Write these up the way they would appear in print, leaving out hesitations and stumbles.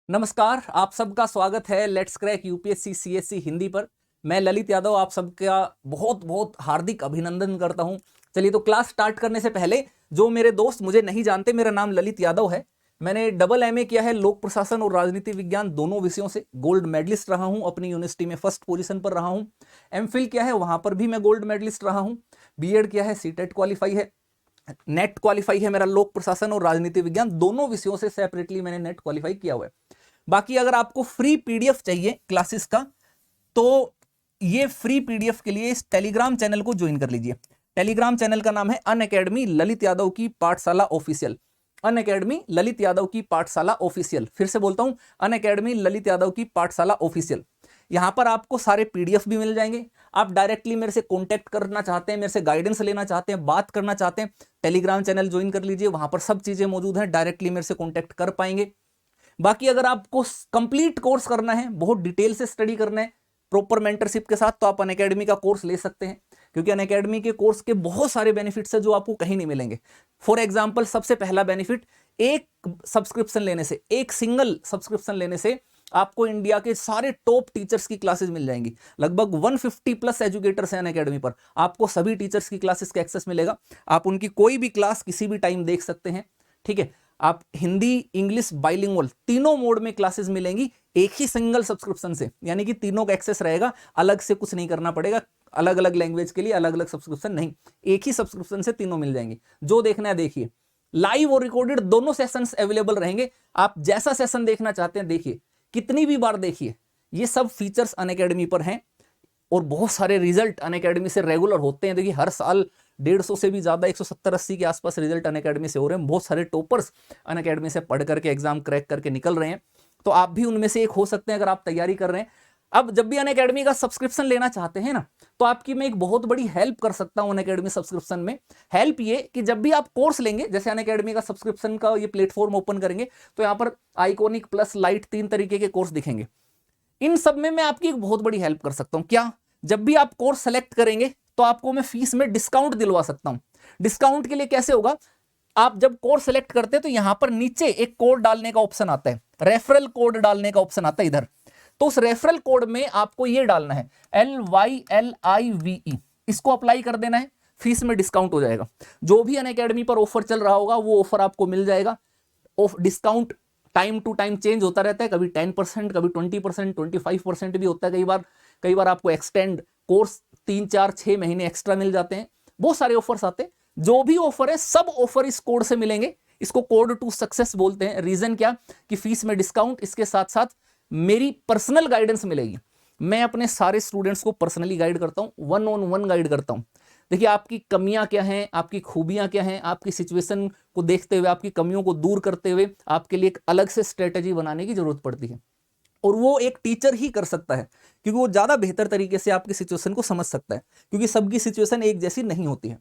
नमस्कार, आप सबका स्वागत है let's crack UPSC CSC Hindi पर। मैं ललित यादव आप सबका बहुत बहुत हार्दिक अभिनंदन करता हूं। चलिए तो क्लास स्टार्ट करने से पहले जो मेरे दोस्त मुझे नहीं जानते, मेरा नाम ललित यादव है। मैंने डबल एमए किया है लोक प्रशासन और राजनीति विज्ञान दोनों विषयों से। गोल्ड मेडलिस्ट रहा हूं, अपनी यूनिवर्सिटी में फर्स्ट पोजीशन पर रहा हूं। एमफिल किया है, वहां पर भी मैं गोल्ड मेडलिस्ट रहा हूं। बीएड किया है, सीटेट क्वालिफाई है, नेट क्वालिफाई है मेरा लोक प्रशासन और राजनीति विज्ञान दोनों विषयों से सेपरेटली मैंने नेट क्वालिफाई किया हुआ है। बाकी अगर आपको फ्री पीडीएफ चाहिए क्लासेस का तो ये फ्री पीडीएफ के लिए इस टेलीग्राम चैनल को ज्वाइन कर लीजिए। टेलीग्राम चैनल का नाम है अनअकैडमी ललित यादव की पाठशाला ऑफिशियल। अनअकैडमी ललित यादव की पाठशाला ऑफिशियल, फिर से बोलता हूं, अनअकैडमी ललित यादव की पाठशाला ऑफिशियल। यहां पर आपको सारे पीडीएफ भी मिल जाएंगे। आप डायरेक्टली मेरे से कांटेक्ट करना चाहते हैं, मेरे से गाइडेंस लेना चाहते हैं, बात करना चाहते हैं, टेलीग्राम चैनल ज्वाइन कर लीजिए। वहां पर सब चीजें मौजूद हैं, डायरेक्टली मेरे से कांटेक्ट कर पाएंगे। बाकी अगर आपको कंप्लीट कोर्स करना है, बहुत डिटेल से स्टडी करना है प्रॉपर मेंटरशिप के साथ, तो आप अनअकैडमी का कोर्स ले सकते हैं, क्योंकि अनअकैडमी के कोर्स के बहुत सारे बेनिफिट्स हैं जो आपको कहीं नहीं मिलेंगे। फॉर एग्जांपल, सबसे पहला बेनिफिट, एक सब्सक्रिप्शन लेने से, एक सिंगल सब्सक्रिप्शन लेने से आपको इंडिया के सारे टॉप टीचर्स की क्लासेस मिल जाएंगी। लगभग 150 प्लस एजुकेटर्स हैं अनअकैडमी पर, आपको सभी टीचर्स की क्लासेस का एक्सेस मिलेगा। आप उनकी कोई भी क्लास किसी भी टाइम देख सकते हैं। ठीक है, आप हिंदी इंग्लिश बाइलिंगुअल तीनों मोड में क्लासेस मिलेंगी एक ही सिंगल सब्सक्रिप्शन से, यानी कि तीनों का एक्सेस रहेगा, अलग से कुछ नहीं करना पड़ेगा, अलग अलग लैंग्वेज के लिए अलग अलग सब्सक्रिप्शन नहीं, एक ही सब्सक्रिप्शन से तीनों मिल जाएंगे। जो देखना है देखिए, लाइव और रिकॉर्डेड दोनों सेशंस अवेलेबल रहेंगे। आप जैसा सेशन देखना चाहते हैं देखिए, कितनी भी बार देखिए, ये सब फीचर्स अनअकैडमी पर हैं। और बहुत सारे रिजल्ट अनअकैडमी से रेगुलर होते हैं। देखिए हर साल 150 से भी ज्यादा 170-80 के आसपास रिजल्ट अनअकैडमी से हो रहे हैं। बहुत सारे टॉपर्स अनअकैडमी से पढ़ करके एग्जाम क्रैक करके निकल रहे हैं, तो आप भी उनमें से एक हो सकते हैं अगर आप तैयारी कर रहे हैं। अब जब भी अनअकैडमी का सब्सक्रिप्शन लेना चाहते हैं ना, तो आपकी मैं एक बहुत बड़ी हेल्प कर सकता हूं अनअकैडमी सब्सक्रिप्शन में। हेल्प ये कि जब भी आप कोर्स लेंगे, जैसे अनअकैडमी का सब्सक्रिप्शन का ये प्लेटफॉर्म ओपन करेंगे, तो यहाँ पर आइकॉनिक प्लस लाइट 3 तरीके के कोर्स दिखेंगे। इन सब में मैं आपकी एक बहुत बड़ी हेल्प कर सकता हूं। क्या? जब भी आप कोर्स सेलेक्ट करेंगे तो आपको मैं फीस में डिस्काउंट दिलवा सकता हूं। डिस्काउंट के लिए कैसे होगा? आप जब कोर्स सेलेक्ट करते हैं तो यहां पर नीचे एक कोड डालने का ऑप्शन आता है, रेफरल कोड डालने का ऑप्शन आता है इधर। तो उस रेफरल कोड में आपको ये डालना है LYLIVE, इसको अप्लाई कर देना है, फीस में डिस्काउंट हो जाएगा। जो भी अनअकैडमी पर ऑफर चल रहा होगा वो ऑफर आपको मिल जाएगा। Discount time to time change होता रहता है, कभी 10%, कभी 20%, 25% भी होता है। कई बार आपको एक्सटेंड कोर्स 3 4 6 महीने एक्स्ट्रा मिल जाते हैं। बहुत सारे ऑफर्स आते हैं। जो भी ऑफर है सब ऑफर इस कोड से मिलेंगे। इसको कोड टू सक्सेस बोलते हैं। रीजन क्या? कि फीस में डिस्काउंट, इसके साथ साथ मेरी पर्सनल गाइडेंस मिलेगी। मैं अपने सारे स्टूडेंट्स को पर्सनली गाइड करता हूं, 1-on-1 गाइड करता हूं। देखिए आपकी कमियां क्या हैं, आपकी खूबियां क्या हैं, आपकी सिचुएशन को देखते हुए, आपकी कमियों को दूर करते हुए आपके लिए एक अलग से स्ट्रेटेजी बनाने की जरूरत पड़ती है। और वो एक टीचर ही कर सकता है, क्योंकि वो ज्यादा बेहतर तरीके से आपकी सिचुएशन को समझ सकता है, क्योंकि सबकी सिचुएशन एक जैसी नहीं होती है।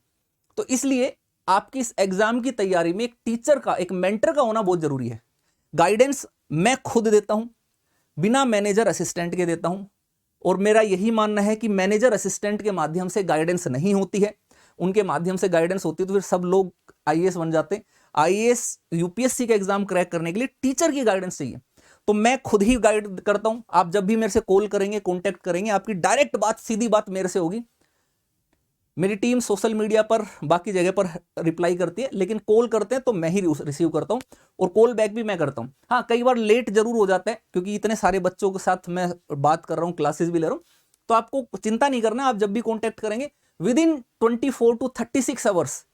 तो इसलिए आपकी इस एग्जाम की तैयारी में एक टीचर का, एक मेंटर का होना बहुत जरूरी है। गाइडेंस मैं खुद देता हूं, बिना मैनेजर असिस्टेंट के देता हूं। और मेरा यही मानना है कि मैनेजर असिस्टेंट के माध्यम से गाइडेंस नहीं होती है। उनके माध्यम से गाइडेंस होती है तो फिर सब लोग आईएएस बन जाते हैं। आईएएस यूपीएससी का एग्जाम क्रैक करने के लिए टीचर की गाइडेंस चाहिए। तो मैं खुद ही गाइड करता हूं। आप जब भी मेरे से कॉल करेंगे, कॉन्टेक्ट करेंगे, आपकी डायरेक्ट बात, सीधी बात मेरे से होगी। मेरी टीम सोशल मीडिया पर, बाकी जगह पर रिप्लाई करती है, लेकिन कॉल करते हैं तो मैं ही रिसीव करता हूं, और कॉल बैक भी मैं करता हूं। हाँ, कई बार लेट जरूर हो जाता है, क्योंकि इतने सारे बच्चों के साथ मैं बात कर रहा हूं, क्लासेस भी ले रहा हूं। तो आपको चिंता नहीं करना। आप जब भी कॉन्टेक्ट करेंगे विद इन 24 to 36 आवर्स,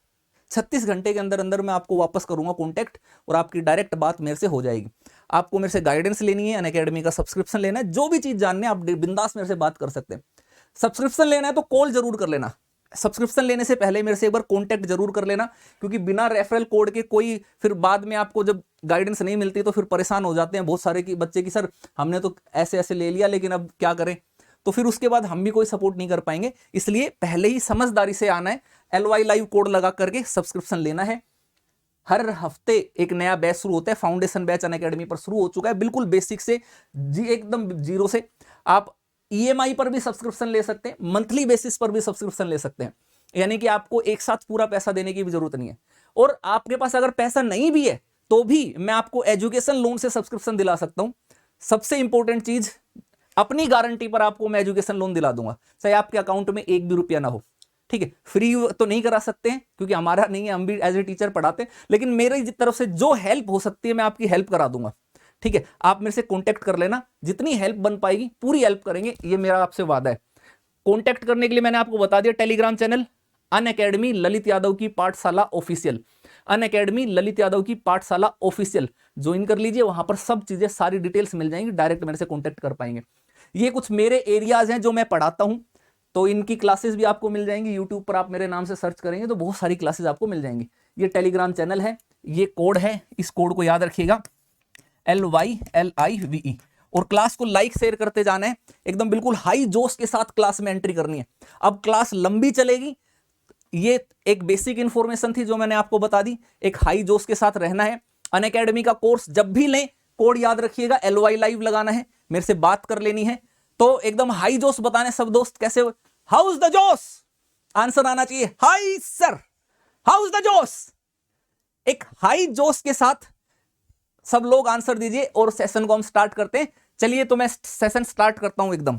36 घंटे के अंदर अंदर मैं आपको वापस करूंगा कॉन्टैक्ट, और आपकी डायरेक्ट बात मेरे से हो जाएगी। आपको मेरे से गाइडेंस लेनी है, अनअकैडमी का सब्सक्रिप्शन लेना है, जो भी चीज जानने आप बिंदास मेरे से बात कर सकते हैं। सब्सक्रिप्शन लेना है तो कॉल जरूर कर लेना। सब्सक्रिप्शन लेने से पहले मेरे से एक बार कॉन्टैक्ट जरूर कर लेना, क्योंकि बिना रेफरल कोड के कोई फिर बाद में आपको जब गाइडेंस नहीं मिलती तो फिर परेशान हो जाते हैं बहुत सारे की बच्चे की, सर हमने तो ऐसे ऐसे ले लिया लेकिन अब क्या करें। तो फिर उसके बाद हम भी कोई सपोर्ट नहीं कर पाएंगे। इसलिए पहले ही समझदारी से आना है, LY लाइव कोड लगा करके सब्सक्रिप्शन लेना है। हर हफ्ते एक नया बैच शुरू होता है। फाउंडेशन बैच अनअकैडमी पर शुरू हो चुका है, बिल्कुल बेसिक से एकदम जीरो से। आप ईएमआई पर भी सब्सक्रिप्शन ले सकते हैं, मंथली बेसिस पर भी सब्सक्रिप्शन ले सकते हैं, यानी कि आपको एक साथ पूरा पैसा देने की भी जरूरत नहीं है। और आपके पास अगर पैसा नहीं भी है तो भी मैं आपको एजुकेशन लोन से सब्सक्रिप्शन दिला सकता हूं। सबसे इंपॉर्टेंट चीज, अपनी गारंटी पर आपको मैं एजुकेशन लोन दिला दूंगा, चाहे आपके अकाउंट में एक भी रुपया ना हो, ठीक है। फ्री तो नहीं करा सकते हैं क्योंकि हमारा नहीं है, हम भी एज ए टीचर पढ़ाते हैं, लेकिन मेरी तरफ से जो हेल्प हो सकती है मैं आपकी हेल्प करा दूंगा, ठीक है। आप मेरे से कॉन्टेक्ट कर लेना, जितनी हेल्प बन पाएगी पूरी हेल्प करेंगे, ये मेरा आपसे वादा है। कॉन्टेक्ट करने के लिए मैंने आपको बता दिया, Telegram channel Unacademy Lalit Yadav की पाठशाला ऑफिशियल, अनअकैडमी ललित यादव की पाठशाला ऑफिशियल ज्वाइन कर लीजिए। वहां पर सब चीजें, सारी डिटेल्स मिल जाएंगी, डायरेक्ट मेरे से कॉन्टेक्ट कर पाएंगे। ये कुछ मेरे एरियाज हैं जो मैं पढ़ाता हूं, तो इनकी क्लासेस भी आपको मिल जाएंगी। यूट्यूब पर आप मेरे नाम से सर्च करेंगे तो बहुत सारी क्लासेस आपको मिल जाएंगी। ये टेलीग्राम चैनल है, ये कोड है, इस कोड को याद रखिएगा, LYLIVE, और क्लास को लाइक शेयर करते जाना है, एकदम बिल्कुल हाई जोश के साथ क्लास में एंट्री करनी है। अब क्लास लंबी चलेगी, ये एक बेसिक इंफॉर्मेशन थी जो मैंने आपको बता दी, एक हाई जोश के साथ रहना है। अनअकैडमी का कोर्स जब भी लें, कोड याद रखिएगा, LY लाइव लगाना है, मेरे से बात कर लेनी है, तो एकदम हाई जोश बताने सब दोस्त कैसे, हाउ इज द जोश, आंसर आना चाहिए high sir, how is the जोश, एक हाई जोश के साथ सब लोग आंसर दीजिए और सेशन को हम स्टार्ट करते हैं। चलिए तो मैं सेशन स्टार्ट करता हूं एकदम।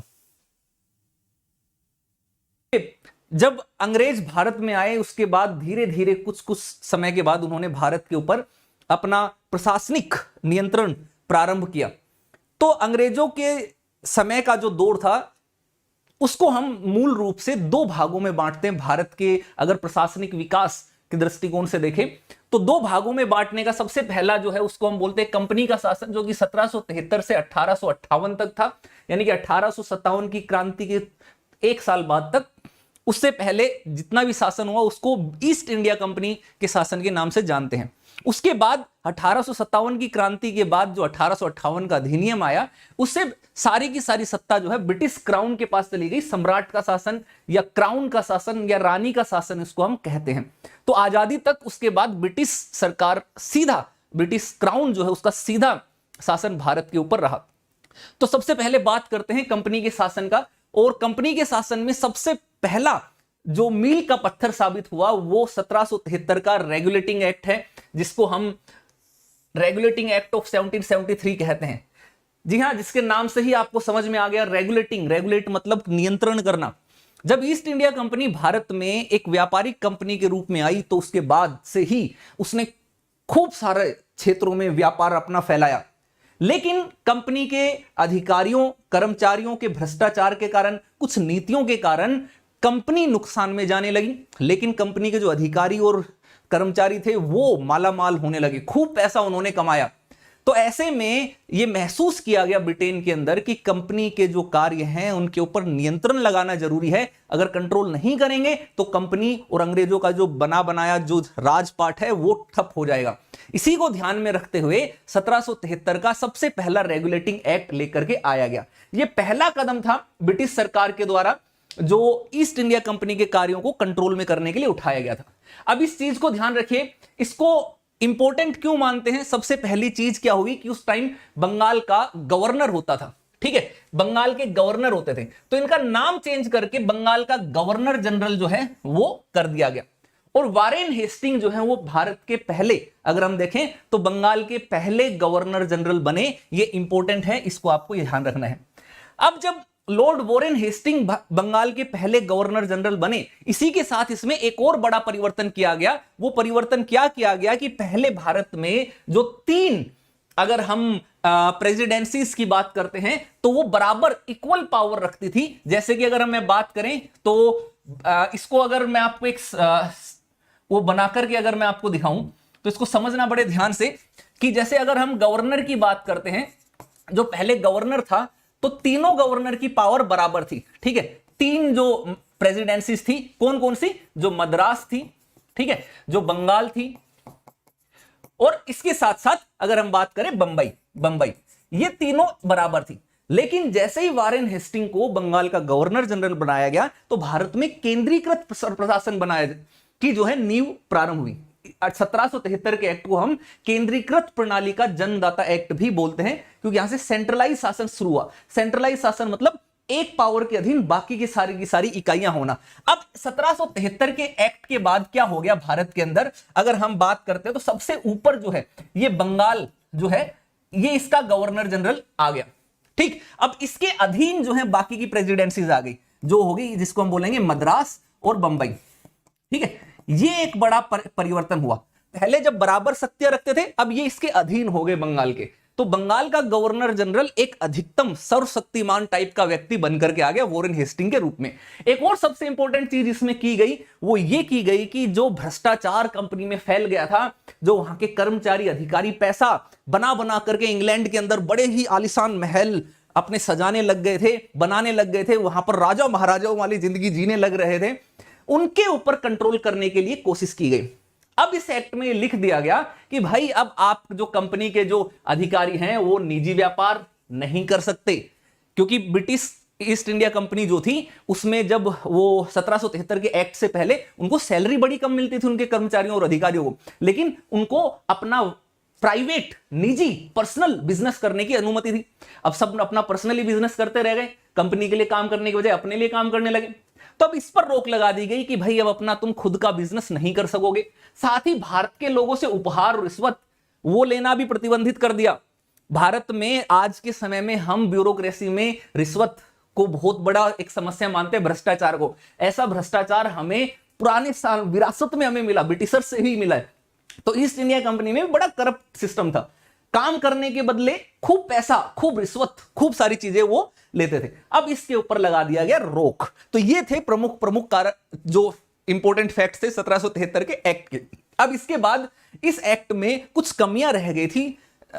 जब अंग्रेज भारत में आए उसके बाद धीरे धीरे कुछ समय के बाद उन्होंने भारत के ऊपर अपना प्रशासनिक नियंत्रण प्रारंभ किया। तो अंग्रेजों के समय का जो दौर था उसको हम मूल रूप से दो भागों में बांटते हैं। भारत के अगर प्रशासनिक विकास के दृष्टिकोण से देखें तो दो भागों में बांटने का सबसे पहला जो है उसको हम बोलते हैं कंपनी का शासन, जो कि 1773 से 1858 तक था, यानी कि 1857 की क्रांति के एक साल बाद तक। उससे पहले जितना भी शासन हुआ उसको ईस्ट इंडिया कंपनी के शासन के नाम से जानते हैं। उसके बाद 1857 की क्रांति के बाद जो 1858 का अधिनियम आया, उससे सारी की सारी सत्ता जो है ब्रिटिश क्राउन के पास चली गई। सम्राट का शासन या क्राउन का शासन या रानी का शासन इसको हम कहते हैं। तो आजादी तक उसके बाद ब्रिटिश सरकार सीधा, ब्रिटिश क्राउन जो है उसका सीधा शासन भारत के ऊपर रहा। तो सबसे पहले बात करते हैं कंपनी के शासन का, और कंपनी के शासन में सबसे पहला जो मील का पत्थर साबित हुआ वो 1773 का रेगुलेटिंग एक्ट है, जिसको हम रेगुलेटिंग एक्ट ऑफ 1773 कहते हैं। जी हां, जिसके नाम से ही आपको समझ में आ गया, रेगुलेटिंग, रेगुलेट मतलब नियंत्रण करना। जब ईस्ट इंडिया कंपनी भारत में एक व्यापारिक कंपनी के रूप में आई तो उसके बाद से ही उसने खूब सारे क्षेत्रों में व्यापार अपना फैलाया। लेकिन कंपनी के अधिकारियों कर्मचारियों के भ्रष्टाचार के कारण, कुछ नीतियों के कारण कंपनी नुकसान में जाने लगी, लेकिन कंपनी के जो अधिकारी और कर्मचारी थे वो मालामाल होने लगे, खूब पैसा उन्होंने कमाया। तो ऐसे में यह महसूस किया गया ब्रिटेन के अंदर कि कंपनी के जो कार्य हैं उनके ऊपर नियंत्रण लगाना जरूरी है। अगर कंट्रोल नहीं करेंगे तो कंपनी और अंग्रेजों का जो बना बनाया जो राजपाट है वो ठप हो जाएगा। इसी को ध्यान में रखते हुए 1773 का सबसे पहला रेगुलेटिंग एक्ट लेकर के आया गया। यह पहला कदम था ब्रिटिश सरकार के द्वारा जो ईस्ट इंडिया कंपनी के कार्यों को कंट्रोल में करने के लिए उठाया गया था। अब इस चीज को ध्यान रखिए, इसको इंपॉर्टेंट क्यों मानते हैं? सबसे पहली चीज क्या हुई कि उस टाइम बंगाल का गवर्नर होता था, ठीक है, बंगाल के गवर्नर होते थे, तो इनका नाम चेंज करके बंगाल का गवर्नर जनरल जो है वो कर दिया गया। और वारेन हेस्टिंग जो है वो भारत के पहले, अगर हम देखें तो बंगाल के पहले गवर्नर जनरल बने। ये इंपॉर्टेंट है, इसको आपको ध्यान रखना है। अब जब लॉर्ड वॉरेन हेस्टिंग बंगाल के पहले गवर्नर जनरल बने, इसी के साथ इसमें एक और बड़ा परिवर्तन किया गया। वो परिवर्तन क्या किया गया कि पहले भारत में जो तीन, अगर हम प्रेसिडेंसीज की बात करते हैं तो वो बराबर इक्वल पावर रखती थी। जैसे कि अगर हम बात करें तो इसको अगर मैं आपको एक वो बनाकर के अगर मैं आपको दिखाऊं तो इसको समझना बड़े ध्यान से कि जैसे अगर हम गवर्नर की बात करते हैं, जो पहले गवर्नर था तो तीनों गवर्नर की पावर बराबर थी, ठीक है। तीन जो प्रेसिडेंसीज थी, कौन कौन सी? जो मद्रास थी, ठीक है, जो बंगाल थी, और इसके साथ साथ अगर हम बात करें बंबई, ये तीनों बराबर थी। लेकिन जैसे ही वारेन हेस्टिंग को बंगाल का गवर्नर जनरल बनाया गया तो भारत में केंद्रीकृत प्रशासन बनाया की जो है नींव प्रारंभ हुई। 1773 के एक्ट को हम केंद्रीकृत प्रणाली का जन्मदाता एक्ट भी बोलते हैं, क्योंकि यहां से सेंट्रलाइज शासन शुरू हुआ। सेंट्रलाइज शासन मतलब एक पावर के अधीन बाकी की सारी इकाइयां होना। अब 1773 के एक्ट के बाद क्या हो गया भारत के अंदर, अगर हम बात करते हैं तो सबसे ऊपर जो है ये बंगाल जो है, ये इसका गवर्नर जनरल आ गया। ठीक, अब इसके अधीन जो है बाकी की प्रेसिडेंसीज आ गई, जो होगी जिसको हम बोलेंगे मद्रास और बंबई। ठीक है, ये एक बड़ा परिवर्तन हुआ। पहले जब बराबर शक्तियां रखते थे, अब ये इसके अधीन हो गए बंगाल के। तो बंगाल का गवर्नर जनरल एक अधिकतम सर्वशक्तिमान टाइप का व्यक्ति बनकर के आ गया वॉरेन हेस्टिंग के रूप में। एक और सबसे इंपॉर्टेंट चीज इसमें की गई, वो ये की गई कि जो भ्रष्टाचार कंपनी में फैल गया था, जो वहां के कर्मचारी अधिकारी पैसा बना बना करके इंग्लैंड के अंदर बड़े ही आलीशान महल अपने सजाने लग गए थे, बनाने लग गए थे, वहां पर राजा महाराजाओं वाली जिंदगी जीने लग रहे थे, उनके ऊपर कंट्रोल करने के लिए कोशिश की गई। अब इस एक्ट में लिख दिया गया कि भाई अब आप जो कंपनी के जो अधिकारी हैं वो निजी व्यापार नहीं कर सकते, क्योंकि ब्रिटिश ईस्ट इंडिया कंपनी जो थी उसमें जब वो 1773 के एक्ट से पहले उनको सैलरी बड़ी कम मिलती थी उनके कर्मचारियों और अधिकारियों को, लेकिन उनको अपना प्राइवेट निजी पर्सनल बिजनेस करने की अनुमति थी। अब सब अपना पर्सनली बिजनेस करते रह गए, कंपनी के लिए काम करने के बजाय अपने लिए काम करने लगे। तो अब इस पर रोक लगा दी गई कि भाई अब अपना तुम खुद का बिजनेस नहीं कर सकोगे। साथ ही भारत के लोगों से उपहार और रिश्वत वो लेना भी प्रतिबंधित कर दिया। भारत में आज के समय में हम ब्यूरोक्रेसी में रिश्वत को बहुत बड़ा एक समस्या मानते हैं, भ्रष्टाचार को। ऐसा भ्रष्टाचार हमें पुराने साल विरासत में हमें मिला, ब्रिटिशर्स से ही मिला है। तो ईस्ट इंडिया कंपनी में बड़ा करप्ट सिस्टम था, काम करने के बदले खूब पैसा, खूब रिश्वत, खूब सारी चीजें वो लेते थे। अब इसके ऊपर लगा दिया गया रोक। तो ये थे प्रमुख कारक जो इंपॉर्टेंट फैक्ट्स थे 1773 के एक्ट के। अब इसके बाद इस एक्ट में कुछ कमियां रह गई थी,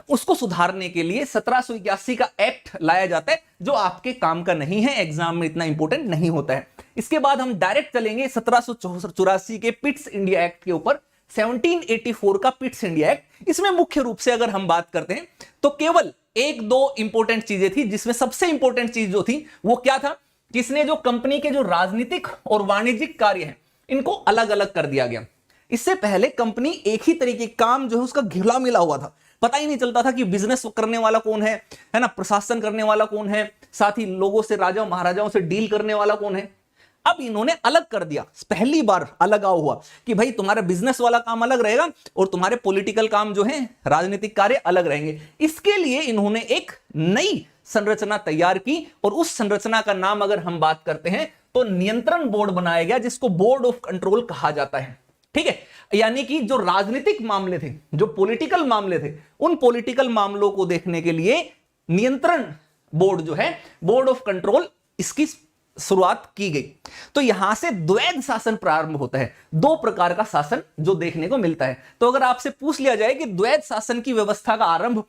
उसको सुधारने के लिए 1781 का एक्ट लाया जाता है, जो आपके काम का नहीं है, एग्जाम में इतना इंपॉर्टेंट नहीं होता है। इसके बाद हम डायरेक्ट चलेंगे 1784 के पिट्स इंडिया एक्ट के ऊपर। 1784 का पिट्स इंडिया एक्ट, इसमें मुख्य रूप से अगर हम बात करते हैं तो केवल एक दो इंपॉर्टेंट चीजें थी, जिसमें सबसे इंपॉर्टेंट चीज जो थी वो क्या था कि इसने जो कंपनी के जो राजनीतिक और वाणिज्यिक कार्य हैं इनको अलग अलग कर दिया गया। इससे पहले कंपनी एक ही तरीके काम जो है उसका घिला मिला हुआ था, पता ही नहीं चलता था कि बिजनेस करने वाला कौन है ना, प्रशासन करने वाला कौन है, साथ ही लोगों से, राजाओं महाराजाओं से डील करने वाला कौन है। अब इन्होंने अलग कर दिया, पहली बार अलग हुआ कि भाई तुम्हारा बिजनेस वाला काम अलग रहेगा और तुम्हारे पॉलिटिकल काम जो है, राजनीतिक कार्य अलग रहेंगे। इसके लिए इन्होंने एक नई संरचना तैयार की और उस संरचना का नाम अगर हम बात करते हैं तो नियंत्रण बोर्ड बनाया गया, जिसको बोर्ड ऑफ कंट्रोल कहा जाता है। ठीक है, यानी कि जो राजनीतिक मामले थे, जो पॉलिटिकल मामले थे, उन पॉलिटिकल मामलों को देखने के लिए नियंत्रण बोर्ड जो है, बोर्ड ऑफ कंट्रोल, इसकी शुरुआत की गई। तो यहां से द्वैध शासन प्रारंभ होता है, दो प्रकार का शासन जो देखने को मिलता है। तो अगर आपसे पूछ लिया जाए कि द्वैध शासन की व्यवस्था का आरंभ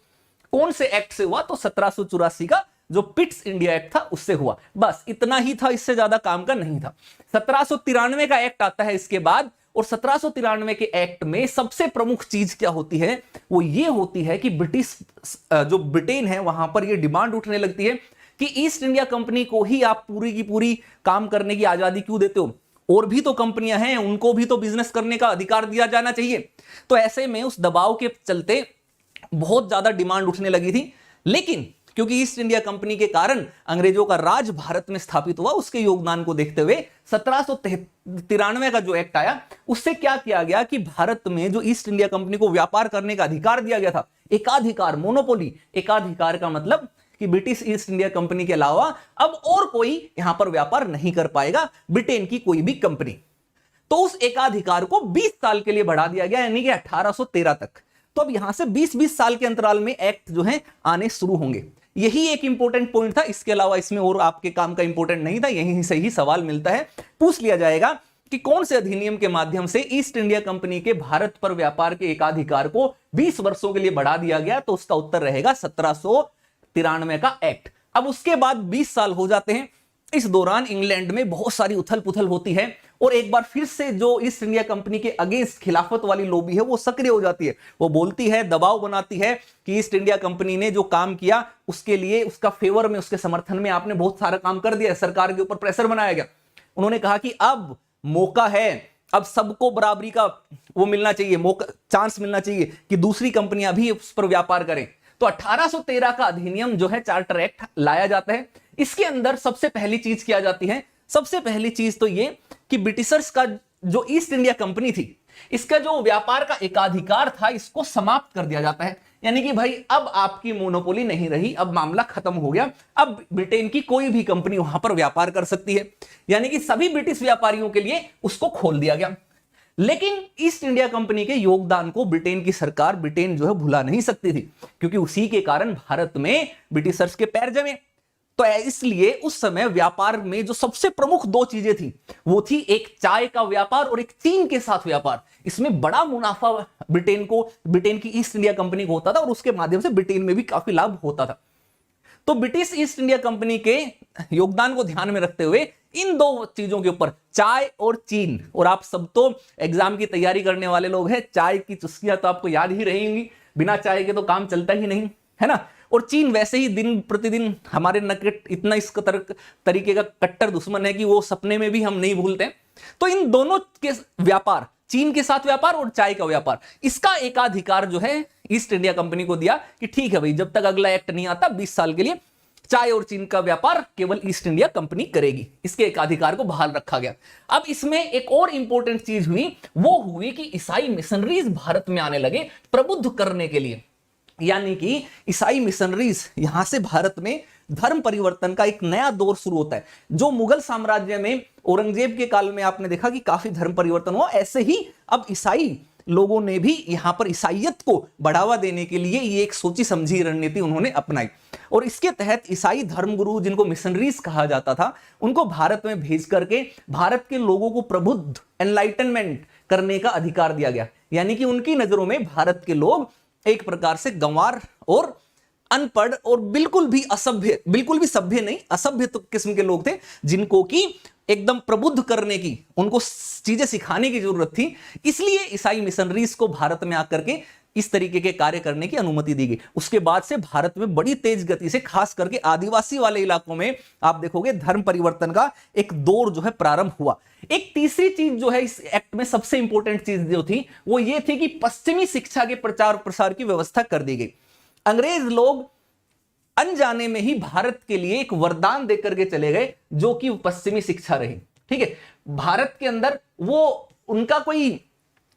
कौन से एक्ट से हुआ, तो 1784 का जो पिट्स इंडिया एक्ट था उससे हुआ। बस इतना ही था, इससे ज्यादा काम का नहीं था। 1793 का एक्ट आता है इसके बाद, और 1793 के एक्ट में सबसे प्रमुख चीज क्या होती है, वो ये होती है कि ब्रिटिश जो ब्रिटेन है वहां पर ये डिमांड उठने लगती है कि ईस्ट इंडिया कंपनी को ही आप पूरी की पूरी काम करने की आजादी क्यों देते हो, और भी तो कंपनियां हैं, उनको भी तो बिजनेस करने का अधिकार दिया जाना चाहिए। तो ऐसे में उस दबाव के चलते बहुत ज्यादा डिमांड उठने लगी थी। लेकिन क्योंकि ईस्ट इंडिया कंपनी के कारण अंग्रेजों का राज भारत में स्थापित हुआ, उसके योगदान को देखते हुए 1793 का जो एक्ट आया, उससे क्या किया गया कि भारत में जो ईस्ट इंडिया कंपनी को व्यापार करने का अधिकार दिया गया था, एकाधिकार, मोनोपोली। एकाधिकार का मतलब कि ब्रिटिश ईस्ट इंडिया कंपनी के अलावा अब और कोई यहां पर व्यापार नहीं कर पाएगा, ब्रिटेन की कोई भी कंपनी। तो उस एकाधिकार को 20 साल के लिए बढ़ा दिया गया, यानी कि 1813 तक। तो अब यहां से 20-20 साल के अंतराल में एक्ट जो है आने शुरू होंगे। यही एक इंपॉर्टेंट पॉइंट था, इसके अलावा इसमें और आपके काम का इंपॉर्टेंट नहीं था। यहीं से ही सवाल मिलता है, पूछ लिया जाएगा कि कौन से अधिनियम के माध्यम से ईस्ट इंडिया कंपनी के भारत पर व्यापार के एकाधिकार को 20 वर्षों के लिए बढ़ा दिया गया, तो उसका उत्तर रहेगा 1793 का एक्ट। अब उसके बाद 20 साल हो जाते हैं। इस दौरान इंग्लैंड में बहुत सारी उथल पुथल होती है और एक बार फिर से जो ईस्ट इंडिया कंपनी के अगेंस्ट खिलाफत वाली लॉबी है वो सक्रिय हो जाती है। वो बोलती है, दबाव बनाती है कि ईस्ट इंडिया कंपनी ने जो काम किया उसके लिए, उसका फेवर में, उसके समर्थन में आपने बहुत सारा काम कर दिया। सरकार के ऊपर प्रेशर बनाया गया। उन्होंने कहा कि अब मौका है, अब सबको बराबरी का वो मिलना चाहिए, मौका, चांस मिलना चाहिए कि दूसरी कंपनियां भी उस पर व्यापार करें। तो 1813 का अधिनियम जो है, चार्टर एक्ट लाया जाता है। इसके अंदर सबसे पहली चीज क्या जाती है, सबसे पहली चीज तो ये कि ब्रिटिशर्स का जो ईस्ट इंडिया कंपनी थी, इसका जो व्यापार का एकाधिकार था, इसको समाप्त कर दिया जाता है। यानी कि भाई अब आपकी मोनोपोली नहीं रही, अब मामला खत्म हो गया, अब ब्रिटेन की कोई भी कंपनी वहां पर व्यापार कर सकती है। यानी कि सभी ब्रिटिश व्यापारियों के लिए उसको खोल दिया गया। लेकिन ईस्ट इंडिया कंपनी के योगदान को ब्रिटेन की सरकार, ब्रिटेन जो है भुला नहीं सकती थी, क्योंकि उसी के कारण भारत में ब्रिटिशर्स के पैर जमे। तो इसलिए उस समय व्यापार में जो सबसे प्रमुख दो चीजें थी, वो थी एक चाय का व्यापार और एक चीन के साथ व्यापार। इसमें बड़ा मुनाफा ब्रिटेन की ईस्ट इंडिया कंपनी को होता था और उसके माध्यम से ब्रिटेन में भी काफी लाभ होता था। तो ब्रिटिश ईस्ट इंडिया कंपनी के योगदान को ध्यान में रखते हुए इन दो चीजों के ऊपर, चाय और चीन, और आप सब तो एग्जाम की तैयारी करने वाले लोग हैं, चाय की चुस्कियां तो आपको याद ही रहेंगी, बिना चाय के तो काम चलता ही नहीं है ना। और चीन वैसे ही दिन प्रतिदिन हमारे नकट इतना इस तरीके का कट्टर दुश्मन है कि वो सपने में भी हम नहीं भूलते। तो इन दोनों के व्यापार, चीन के साथ व्यापार और चाय का व्यापार, इसका एकाधिकार जो है ईस्ट इंडिया कंपनी को दिया कि ठीक है भाई, जब तक अगला एक्ट नहीं आता 20 साल के लिए चाय और चीन का व्यापार केवल ईस्ट इंडिया कंपनी करेगी। इसके एकाधिकार को बहाल रखा गया। अब इसमें एक और इंपॉर्टेंट चीज हुई, वो हुई कि ईसाई मिशनरीज भारत में आने लगे प्रबुद्ध करने के लिए। यानी कि ईसाई मिशनरीज यहां से भारत में धर्म परिवर्तन का एक नया दौर शुरू होता है। जो मुगल साम्राज्य में औरंगजेब के काल में आपने देखा कि काफी धर्म परिवर्तन हुआ, ऐसे ही अब ईसाई लोगों ने भी यहां पर ईसाइयत को बढ़ावा देने के लिए ये एक सोची समझी रणनीति उन्होंने अपनाई। और इसके तहत ईसाई धर्मगुरु, जिनको मिशनरीज कहा जाता था, उनको भारत में भेज करके भारत के लोगों को प्रबुद्ध, एनलाइटनमेंट करने का अधिकार दिया गया। यानी कि उनकी नजरों में भारत के लोग एक प्रकार से गंवार और अनपढ़ और बिल्कुल भी असभ्य, बिल्कुल भी सभ्य नहीं, असभ्य किस्म के लोग थे, जिनको कि एकदम प्रबुद्ध करने की, उनको चीजें सिखाने की जरूरत थी। इसलिए ईसाई मिशनरीज को भारत में आकर के इस तरीके के कार्य करने की अनुमति दी गई। उसके बाद से भारत में बड़ी तेज गति से, खास करके आदिवासी वाले इलाकों में आप देखोगे धर्म परिवर्तन का एक दौर जो है प्रारंभ हुआ। एक तीसरी चीज जो है इस एक्ट में सबसे इंपॉर्टेंट चीज जो थी, वो ये थी कि पश्चिमी शिक्षा के प्रचार प्रसार की व्यवस्था कर दी गई। अंग्रेज लोग अनजाने में ही भारत के लिए एक वरदान देकर के चले गए, जो कि पश्चिमी शिक्षा रही। ठीक है, भारत के अंदर वो उनका कोई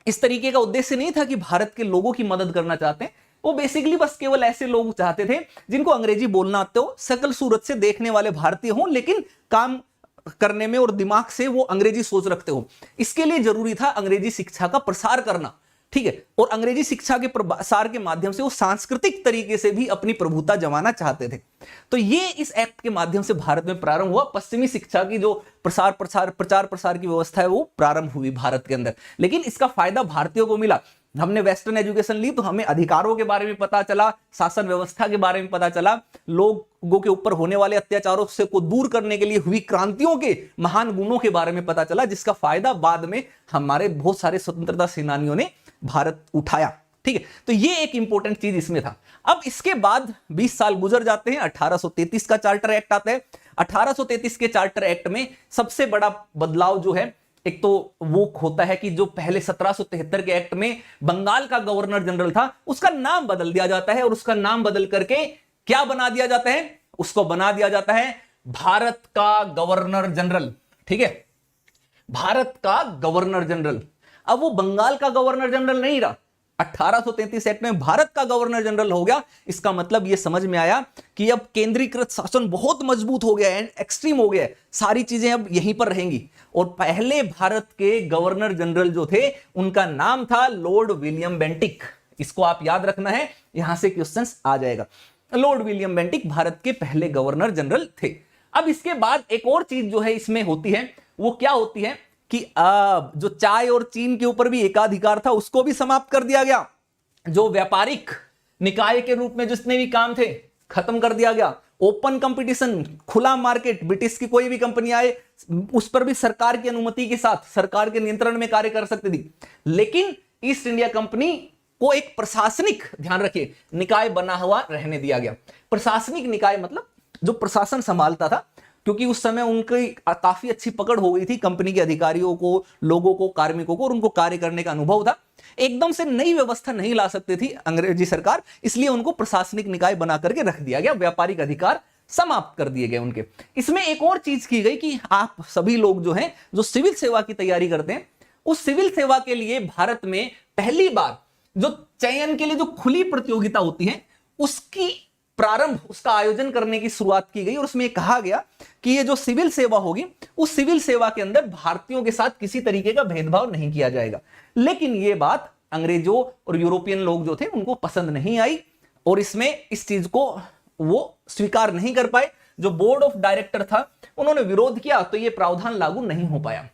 इस तरीके का उद्देश्य नहीं था कि भारत के लोगों की मदद करना चाहते हैं। वो बेसिकली बस केवल ऐसे लोग चाहते थे जिनको अंग्रेजी बोलना आते हो, शकल सूरत से देखने वाले भारतीय हो, लेकिन काम करने में और दिमाग से वो अंग्रेजी सोच रखते हो। इसके लिए जरूरी था अंग्रेजी शिक्षा का प्रसार करना। ठीक है, और अंग्रेजी शिक्षा के प्रसार के माध्यम से वो सांस्कृतिक तरीके से भी अपनी प्रभुता जमाना चाहते थे। तो ये इस एक्ट के माध्यम से भारत में प्रारंभ हुआ। पश्चिमी शिक्षा की जो प्रचार प्रसार की व्यवस्था है वो प्रारंभ हुई भारत के अंदर। लेकिन इसका फायदा भारतीयों को मिला। हमने वेस्टर्न एजुकेशन ली तो हमें अधिकारों के बारे में पता चला, शासन व्यवस्था के बारे में पता चला, लोगों के ऊपर होने वाले अत्याचारों से को दूर करने के लिए हुई क्रांतियों के महान गुणों के बारे में पता चला, जिसका फायदा बाद में हमारे बहुत सारे स्वतंत्रता सेनानियों ने भारत उठाया। ठीक है, तो ये एक इंपॉर्टेंट चीज इसमें था। अब इसके बाद 20 साल गुजर जाते हैं, 1833 का चार्टर एक्ट आता है। 1833 के चार्टर एक्ट में सबसे बड़ा बदलाव जो है, एक तो वो होता है कि जो पहले 1773 के एक्ट में बंगाल का गवर्नर जनरल था, उसका नाम बदल दिया जाता है, और उसका नाम बदल करके क्या बना दिया जाता है, उसको बना दिया जाता है भारत का गवर्नर जनरल। ठीक है, भारत का गवर्नर जनरल। अब वो बंगाल का गवर्नर जनरल नहीं रहा, 1833 एक्ट में भारत का गवर्नर जनरल हो गया। इसका मतलब ये समझ में आया कि अब केंद्रीकृत शासन बहुत मजबूत हो गया है, एक्सट्रीम हो गया है, सारी चीजें अब यहीं पर रहेंगी। और पहले भारत के गवर्नर जनरल जो थे, उनका नाम था लॉर्ड विलियम बेंटिक। इसको आप याद रखना है, यहां से क्वेश्चंस आ जाएगा। लॉर्ड विलियम बेंटिक भारत के पहले गवर्नर जनरल थे। अब इसके बाद एक और चीज जो है इसमें होती है, वो क्या होती है कि अब जो चाय और चीन के ऊपर भी एकाधिकार था, उसको भी समाप्त कर दिया गया। जो व्यापारिक निकाय के रूप में जितने भी काम थे, खत्म कर दिया गया। ओपन कंपटीशन, खुला मार्केट, ब्रिटिश की कोई भी कंपनी आए उस पर भी सरकार की अनुमति के साथ, सरकार के नियंत्रण में कार्य कर सकती थी। लेकिन ईस्ट इंडिया कंपनी को एक प्रशासनिक, ध्यान रखिए, निकाय बना हुआ रहने दिया गया। प्रशासनिक निकाय मतलब जो प्रशासन संभालता था, क्योंकि उस समय उनकी काफी अच्छी पकड़ हो गई थी कंपनी के अधिकारियों को, लोगों को, कार्मिकों को, और उनको कार्य करने का अनुभव था। एकदम से नई व्यवस्था नहीं ला सकती थी अंग्रेजी सरकार, इसलिए उनको प्रशासनिक निकाय बना करके रख दिया गया। व्यापारिक अधिकार समाप्त कर दिए गए उनके। इसमें एक और चीज की गई कि आप सभी लोग जो हैं जो सिविल सेवा की तैयारी करते हैं, उस सिविल सेवा के लिए भारत में पहली बार जो चयन के लिए जो खुली प्रतियोगिता होती है उसकी प्रारंभ, उसका आयोजन करने की शुरुआत की गई। और उसमें कहा गया कि ये जो सिविल सेवा होगी उस सिविल सेवा के अंदर भारतीयों के साथ किसी तरीके का भेदभाव नहीं किया जाएगा। लेकिन यह बात अंग्रेजों और यूरोपियन लोग जो थे उनको पसंद नहीं आई और इसमें इस चीज को वो स्वीकार नहीं कर पाए। जो बोर्ड ऑफ डायरेक्टर था उन्होंने विरोध किया तो यह प्रावधान लागू नहीं हो पाया।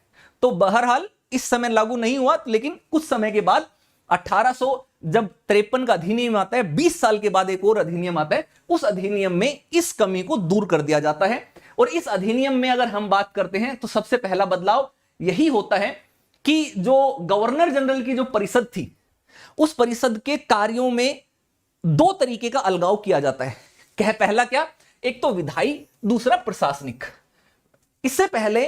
तो बहरहाल इस समय लागू नहीं हुआ, लेकिन कुछ समय के बाद 1853 का अधिनियम आता है, 20 साल के बाद एक और अधिनियम आता है। उस अधिनियम में इस कमी को दूर कर दिया जाता है। और इस अधिनियम में अगर हम बात करते हैं तो सबसे पहला बदलाव यही होता है कि जो गवर्नर जनरल की जो परिषद थी उस परिषद के कार्यों में दो तरीके का अलगाव किया जाता है। पहला क्या, एक तो विधायी, दूसरा प्रशासनिक। इससे पहले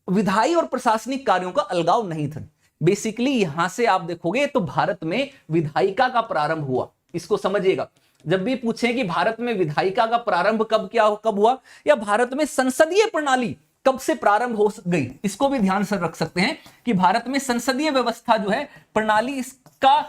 विधायी और प्रशासनिक कार्यों का अलगाव नहीं था। बेसिकली यहां से आप देखोगे तो भारत में विधायिका का प्रारंभ हुआ। इसको समझिएगा, जब भी पूछें कि भारत में विधायिका का प्रारंभ कब हुआ या भारत में संसदीय प्रणाली कब से प्रारंभ हो गई, इसको भी ध्यान से रख सकते हैं कि भारत में संसदीय व्यवस्था जो है प्रणाली, इसका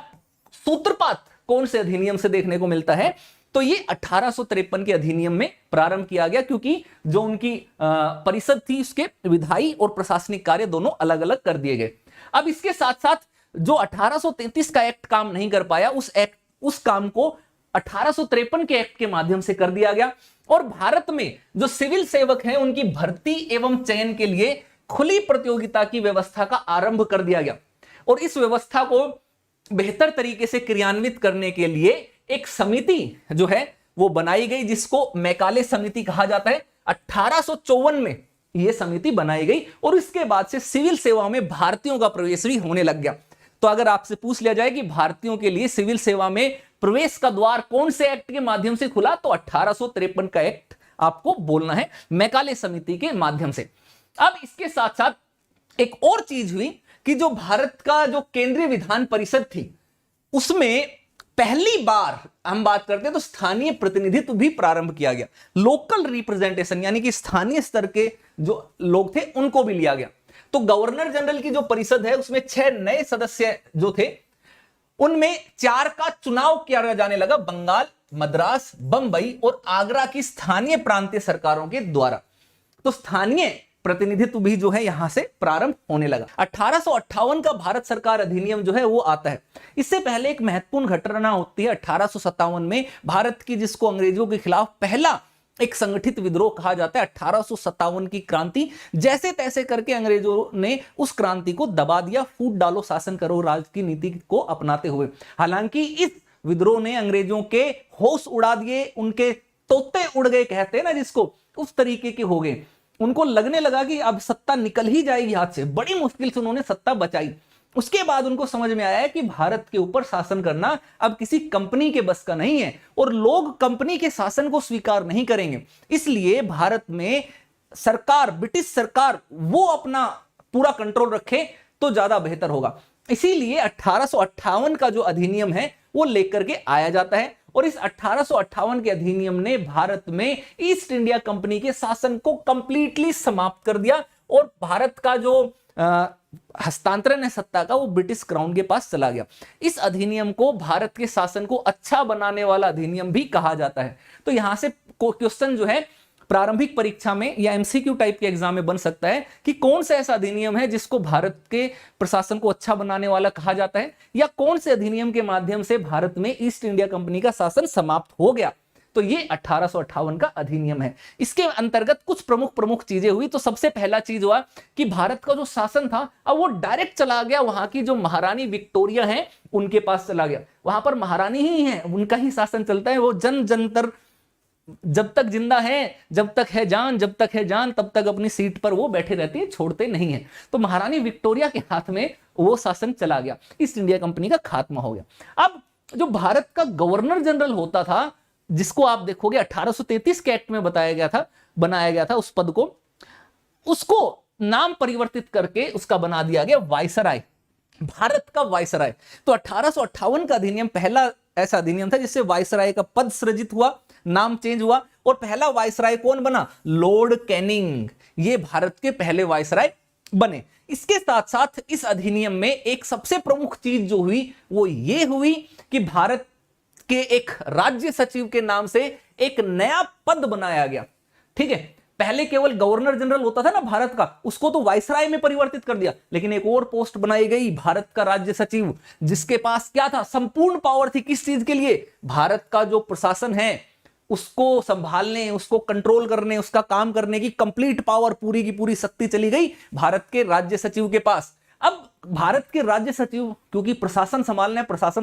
सूत्रपात कौन से अधिनियम से देखने को मिलता है। तो ये 1853 के अधिनियम में प्रारंभ किया गया, क्योंकि जो उनकी परिषद थी उसके विधायी और प्रशासनिक कार्य दोनों अलग अलग कर दिए गए। अब इसके साथ साथ जो 1833 का एक्ट काम नहीं कर पाया, उस काम को 1853 के एक्ट के माध्यम से कर दिया गया। और भारत में जो सिविल सेवक हैं उनकी भर्ती एवं चयन के लिए खुली प्रतियोगिता की व्यवस्था का आरंभ कर दिया गया। और इस व्यवस्था को बेहतर तरीके से क्रियान्वित करने के लिए एक समिति जो है वो बनाई गई, जिसको मैकाले समिति कहा जाता है। 1854 में यह समिति बनाई गई और इसके बाद से सिविल सेवा में भारतीयों का प्रवेश भी होने लग गया। तो अगर आपसे पूछ लिया जाए कि भारतीयों के लिए सिविल सेवा में प्रवेश का द्वार कौन से एक्ट के माध्यम से खुला, तो 1853 का एक्ट आपको बोलना है, मैकाले समिति के माध्यम से। अब इसके साथ साथ एक और चीज हुई कि जो भारत का जो केंद्रीय विधान परिषद थी उसमें पहली बार हम बात करते हैं तो स्थानीय प्रतिनिधित्व भी प्रारंभ किया गया। लोकल रिप्रेजेंटेशन, यानी कि स्थानीय स्तर के जो लोग थे उनको भी लिया गया। तो गवर्नर जनरल की जो परिषद है उसमें 6 नए सदस्य जो थे, उनमें 4 का चुनाव किया जाने लगा बंगाल, मद्रास, बंबई और आगरा की स्थानीय प्रांतीय सरकारों के द्वारा। तो स्थानीय प्रतिनिधित्व भी जो है यहां से प्रारंभ होने लगा। 1858 का भारत सरकार अधिनियम जो है वो आता है। इससे पहले एक महत्वपूर्ण घटना होती है 1857 में, भारत की जिसको अंग्रेजों के खिलाफ पहला एक संगठित विद्रोह कहा जाता है। 1857 की क्रांति, जैसे तैसे करके अंग्रेजों ने उस क्रांति को दबा दिया, फूट डालो शासन करो राज की नीति को अपनाते हुए। हालांकि इस विद्रोह ने अंग्रेजों के होश उड़ा दिए, उनके तोते उड़ गए कहते हैं ना जिसको, उस तरीके के हो गए। उनको लगने लगा कि अब सत्ता निकल ही जाएगी हाथ से, बड़ी मुश्किल से उन्होंने सत्ता बचाई। उसके बाद उनको समझ में आया कि भारत के ऊपर शासन करना अब किसी कंपनी के बस का नहीं है और लोग कंपनी के शासन को स्वीकार नहीं करेंगे। इसलिए भारत में सरकार, ब्रिटिश सरकार वो अपना पूरा कंट्रोल रखे तो ज्यादा बेहतर होगा। इसीलिए 1858 का जो अधिनियम है वो लेकर के आया जाता है। और इस 1858 के अधिनियम ने भारत में ईस्ट इंडिया कंपनी के शासन को कंप्लीटली समाप्त कर दिया और भारत का जो हस्तांतरण है सत्ता का वो ब्रिटिश क्राउन के पास चला गया। इस अधिनियम को भारत के शासन को अच्छा बनाने वाला अधिनियम भी कहा जाता है। तो यहां से क्वेश्चन जो है प्रारंभिक परीक्षा में या एमसीक्यू टाइप के एग्जाम में बन सकता है कि कौन सा ऐसा अधिनियम है जिसको भारत के प्रशासन को अच्छा बनाने वाला कहा जाता है, या कौन से अधिनियम के माध्यम से भारत में ईस्ट इंडिया कंपनी का शासन समाप्त हो गया। तो ये 1858 का अधिनियम है। इसके अंतर्गत कुछ प्रमुख चीजें हुई। तो सबसे पहला चीज हुआ कि भारत का जो शासन था अब वो डायरेक्ट चला गया वहां की जो महारानी विक्टोरिया है उनके पास चला गया। वहां पर महारानी ही है, उनका ही शासन चलता है। वो जन तर जब तक जिंदा है, जब तक है जान, जब तक है जान तब तक अपनी सीट पर वो बैठे रहती है, छोड़ते नहीं है। तो महारानी विक्टोरिया के हाथ में वो शासन चला गया, ईस्ट इंडिया कंपनी का खात्मा हो गया। अब जो भारत का गवर्नर जनरल होता था, जिसको आप देखोगे 1833 के एक्ट में बनाया गया था उस पद को, उसको नाम परिवर्तित करके उसका बना दिया गया वायसराय, भारत का वायसराय। तो 1858 का अधिनियम पहला ऐसा अधिनियम था जिससे वायसराय का पद सृजित हुआ। नाम चेंज हुआ और पहला वायसराय कौन बना? Lord Canning. ये भारत के पहले वायसराय बने। इसके साथ साथ इस अधिनियम में एक सबसे प्रमुख चीज जो हुई वो ये हुई कि भारत के एक राज्य सचिव के नाम से एक नया पद बनाया गया। ठीक है, पहले केवल गवर्नर जनरल होता था ना भारत का, उसको तो वायसराय में परिवर्तित कर दिया, लेकिन एक और पोस्ट बनाई गई भारत का राज्य सचिव, जिसके पास क्या था? संपूर्ण पावर थी। किस चीज के लिए? भारत का जो प्रशासन है उसको संभालने, उसको कंट्रोल करने, उसका काम करने की कंप्लीट पावर, पूरी की पूरी शक्ति चली गई भारत के राज्य सचिव के पास। अब भारत के राज्य सचिव, क्योंकि प्रशासन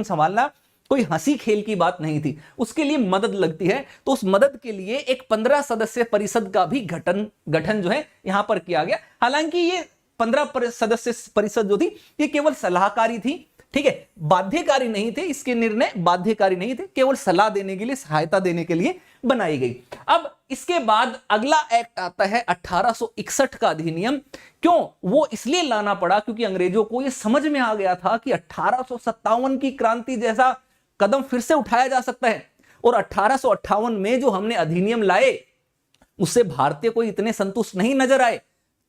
संभालना कोई हंसी खेल की बात नहीं थी, उसके लिए मदद लगती है, तो उस मदद के लिए एक 15 सदस्य परिषद का भी गठन जो है यहां पर किया गया। हालांकि ये 15 सदस्य परिषद जो थी ये केवल सलाहकारी थी, ठीक है, बाध्यकारी नहीं थे, इसके निर्णय बाध्यकारी नहीं थे, केवल सलाह देने के लिए, सहायता देने के लिए बनाई गई। अब इसके बाद अगला एक्ट आता है 1861 का अधिनियम। क्यों वो इसलिए लाना पड़ा? क्योंकि अंग्रेजों को यह समझ में आ गया था कि 1857 की क्रांति जैसा कदम फिर से उठाया जा सकता है, और 1858 में जो हमने अधिनियम लाए उससे भारतीय कोई इतने संतुष्ट नहीं नजर आए,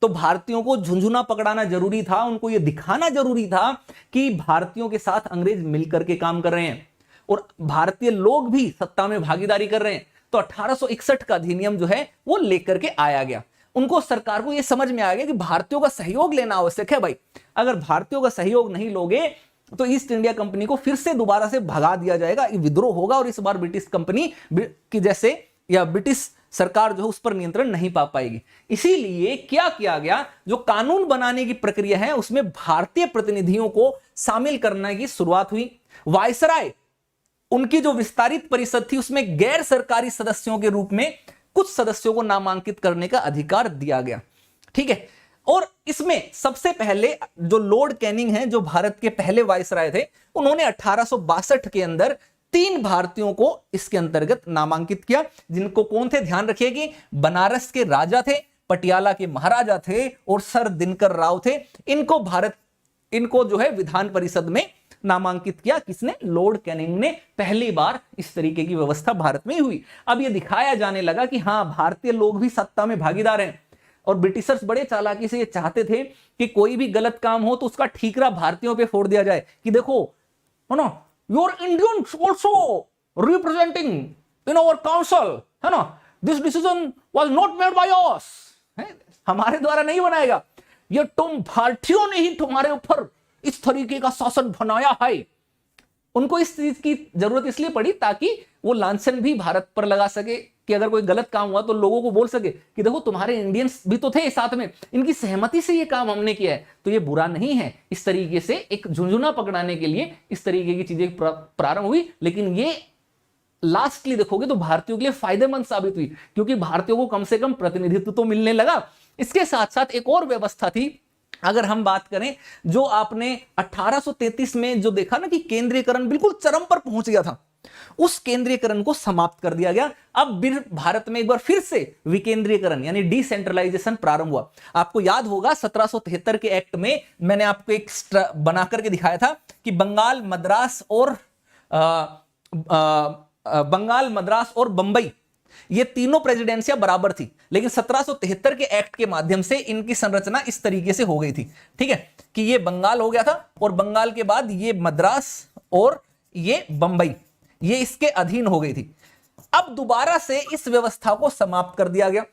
तो भारतीयों को झुंझुना पकड़ाना जरूरी था, उनको यह दिखाना जरूरी था कि भारतीयों के साथ अंग्रेज मिलकर के काम कर रहे हैं और भारतीय लोग भी सत्ता में भागीदारी कर रहे हैं। तो 1861 का अधिनियम जो है वो लेकर के आया गया। उनको, सरकार को यह समझ में आ गया कि भारतीयों का सहयोग लेना आवश्यक है भाई, अगर भारतीयों का सहयोग नहीं लोगे तो ईस्ट इंडिया कंपनी को फिर से दोबारा से भगा दिया जाएगा, विद्रोह होगा और इस बार ब्रिटिश कंपनी की जैसे या ब्रिटिश सरकार जो है उस पर नियंत्रण नहीं पा पाएगी। इसीलिए क्या किया गया, जो कानून बनाने की प्रक्रिया है उसमें भारतीय प्रतिनिधियों को शामिल करने की शुरुआत हुई। वायसराय, उनकी जो विस्तारित परिषद थी उसमें गैर सरकारी सदस्यों के रूप में कुछ सदस्यों को नामांकित करने का अधिकार दिया गया। ठीक है, और इसमें सबसे पहले जो लॉर्ड कैनिंग हैं, जो भारत के पहले वायसराय थे, उन्होंने 1862 के अंदर 3 भारतीयों को इसके अंतर्गत नामांकित किया, जिनको कौन थे? ध्यान रखिए कि बनारस के राजा थे, पटियाला के महाराजा थे और सर दिनकर राव थे। इनको जो है विधान परिषद में नामांकित किया। किसने? लॉर्ड कैनिंग ने। पहली बार इस तरीके की व्यवस्था भारत में हुई। अब यह दिखाया जाने लगा कि हां, भारतीय लोग भी सत्ता में भागीदार हैं, और ब्रिटिशर्स बड़े चालाकी से ये चाहते थे कि कोई भी गलत काम हो तो उसका ठीकरा भारतीयों पे फोड़ दिया जाए कि देखो, है ना, your Indians also representing in our council, है ना, this decision was not made by us, हमारे द्वारा नहीं बनाएगा, ये तुम भारतीयों ने ही तुम्हारे ऊपर इस तरीके का शासन बनाया है। उनको इस चीज की जरूरत इसलिए पड़ी ताकि वो लांछन भी भारत पर लगा सके कि अगर कोई गलत काम हुआ तो लोगों को बोल सके कि देखो तुम्हारे इंडियंस भी तो थे साथ में, इनकी सहमति से ये काम हमने किया है, तो ये बुरा नहीं है। इस तरीके से एक झुंझुना पकड़ाने के लिए इस तरीके की चीजें प्रारंभ हुई, लेकिन ये लास्टली देखोगे तो भारतीयों के लिए फायदेमंद साबित हुई, क्योंकि भारतीयों को कम से कम प्रतिनिधित्व तो मिलने लगा। इसके साथ साथ एक और व्यवस्था थी, अगर हम बात करें, जो आपने 1833 में जो देखा ना कि केंद्रीयकरण बिल्कुल चरम पर पहुंच गया था, उस केंद्रीयकरण को समाप्त कर दिया गया। अब भारत में एक बार फिर से विकेंद्रीयकरण यानी डिसेंट्रलाइजेशन प्रारंभ हुआ। आपको याद होगा 1773 के एक्ट में मैंने आपको एक बना करके दिखाया था कि बंगाल, मद्रास और बंबई, ये तीनों प्रेसिडेंसियां बराबर थी, लेकिन 1773 के एक्ट के माध्यम से इनकी संरचना इस तरीके से हो गई थी। ठीक है, कि ये बंगाल हो गया था और बंगाल के बाद ये मद्रास और ये बंबई, ये इसके अधीन हो गई थी। अब दोबारा से इस व्यवस्था को समाप्त कर दिया गया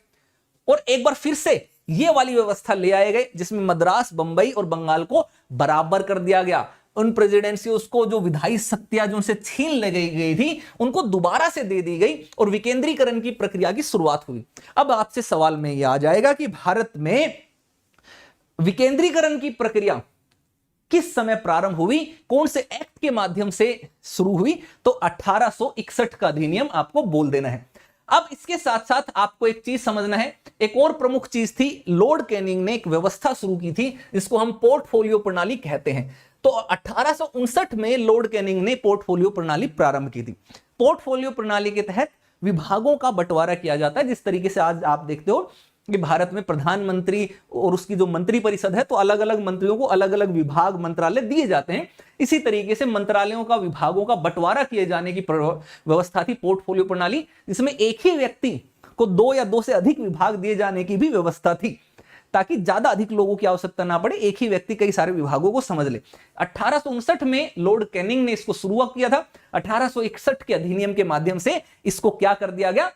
और एक बार फिर से ये वाली व्यवस्था ले आए गए, जिसमें मद्रास, बंबई और बंगाल को बराबर कर दिया गया। उन प्रेसिडेंसियों को जो विधायी शक्तियां जो उनसे छीन ले गई थी, उनको दोबारा से दे दी गई और विकेंद्रीकरण की प्रक्रिया की शुरुआत हुई। अब आपसे सवाल में यह आ जाएगा कि भारत में विकेंद्रीकरण की प्रक्रिया किस समय प्रारंभ हुई, कौन से एक्ट के माध्यम से शुरू हुई? तो 1861 का अधिनियम आपको बोल देना है। अब इसके साथ साथ आपको एक चीज समझना है, एक और प्रमुख चीज थी, लॉर्ड कैनिंग ने एक व्यवस्था शुरू की थी जिसको हम पोर्टफोलियो प्रणाली कहते हैं। तो 1859 में लॉर्ड कैनिंग ने पोर्टफोलियो प्रणाली प्रारंभ की थी। पोर्टफोलियो प्रणाली के तहत विभागों का बंटवारा किया जाता है, जिस तरीके से आज आप देखते हो कि भारत में प्रधानमंत्री और उसकी जो मंत्री परिषद है, तो अलग अलग मंत्रियों को अलग अलग विभाग मंत्रालय दिए जाते हैं। इसी तरीके से मंत्रालयों का, विभागों का बंटवारा किए जाने की व्यवस्था थी, पोर्टफोलियो प्रणाली, जिसमें एक ही व्यक्ति को 2 या 2 से अधिक विभाग दिए जाने की भी व्यवस्था थी, ताकि ज्यादा अधिक लोगों की आवश्यकता ना पड़े, एक ही व्यक्ति कई सारे विभागों को समझ ले। 1859 में लॉर्ड कैनिंग ने इसको शुरुआत किया था। 1861 के अधिनियम के माध्यम से इसको क्या कर दिया गया,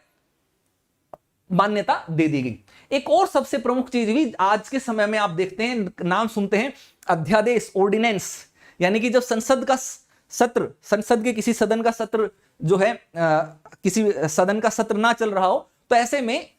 मान्यता दे दी गई। एक और सबसे प्रमुख चीज भी आज के समय में आप देखते हैं, नाम सुनते हैं, अध्यादेश, ऑर्डिनेंस, यानी कि जब संसद का सत्र, संसद के किसी सदन का सत्र जो है, किसी सदन का सत्र ना चल रहा हो, तो ऐसे में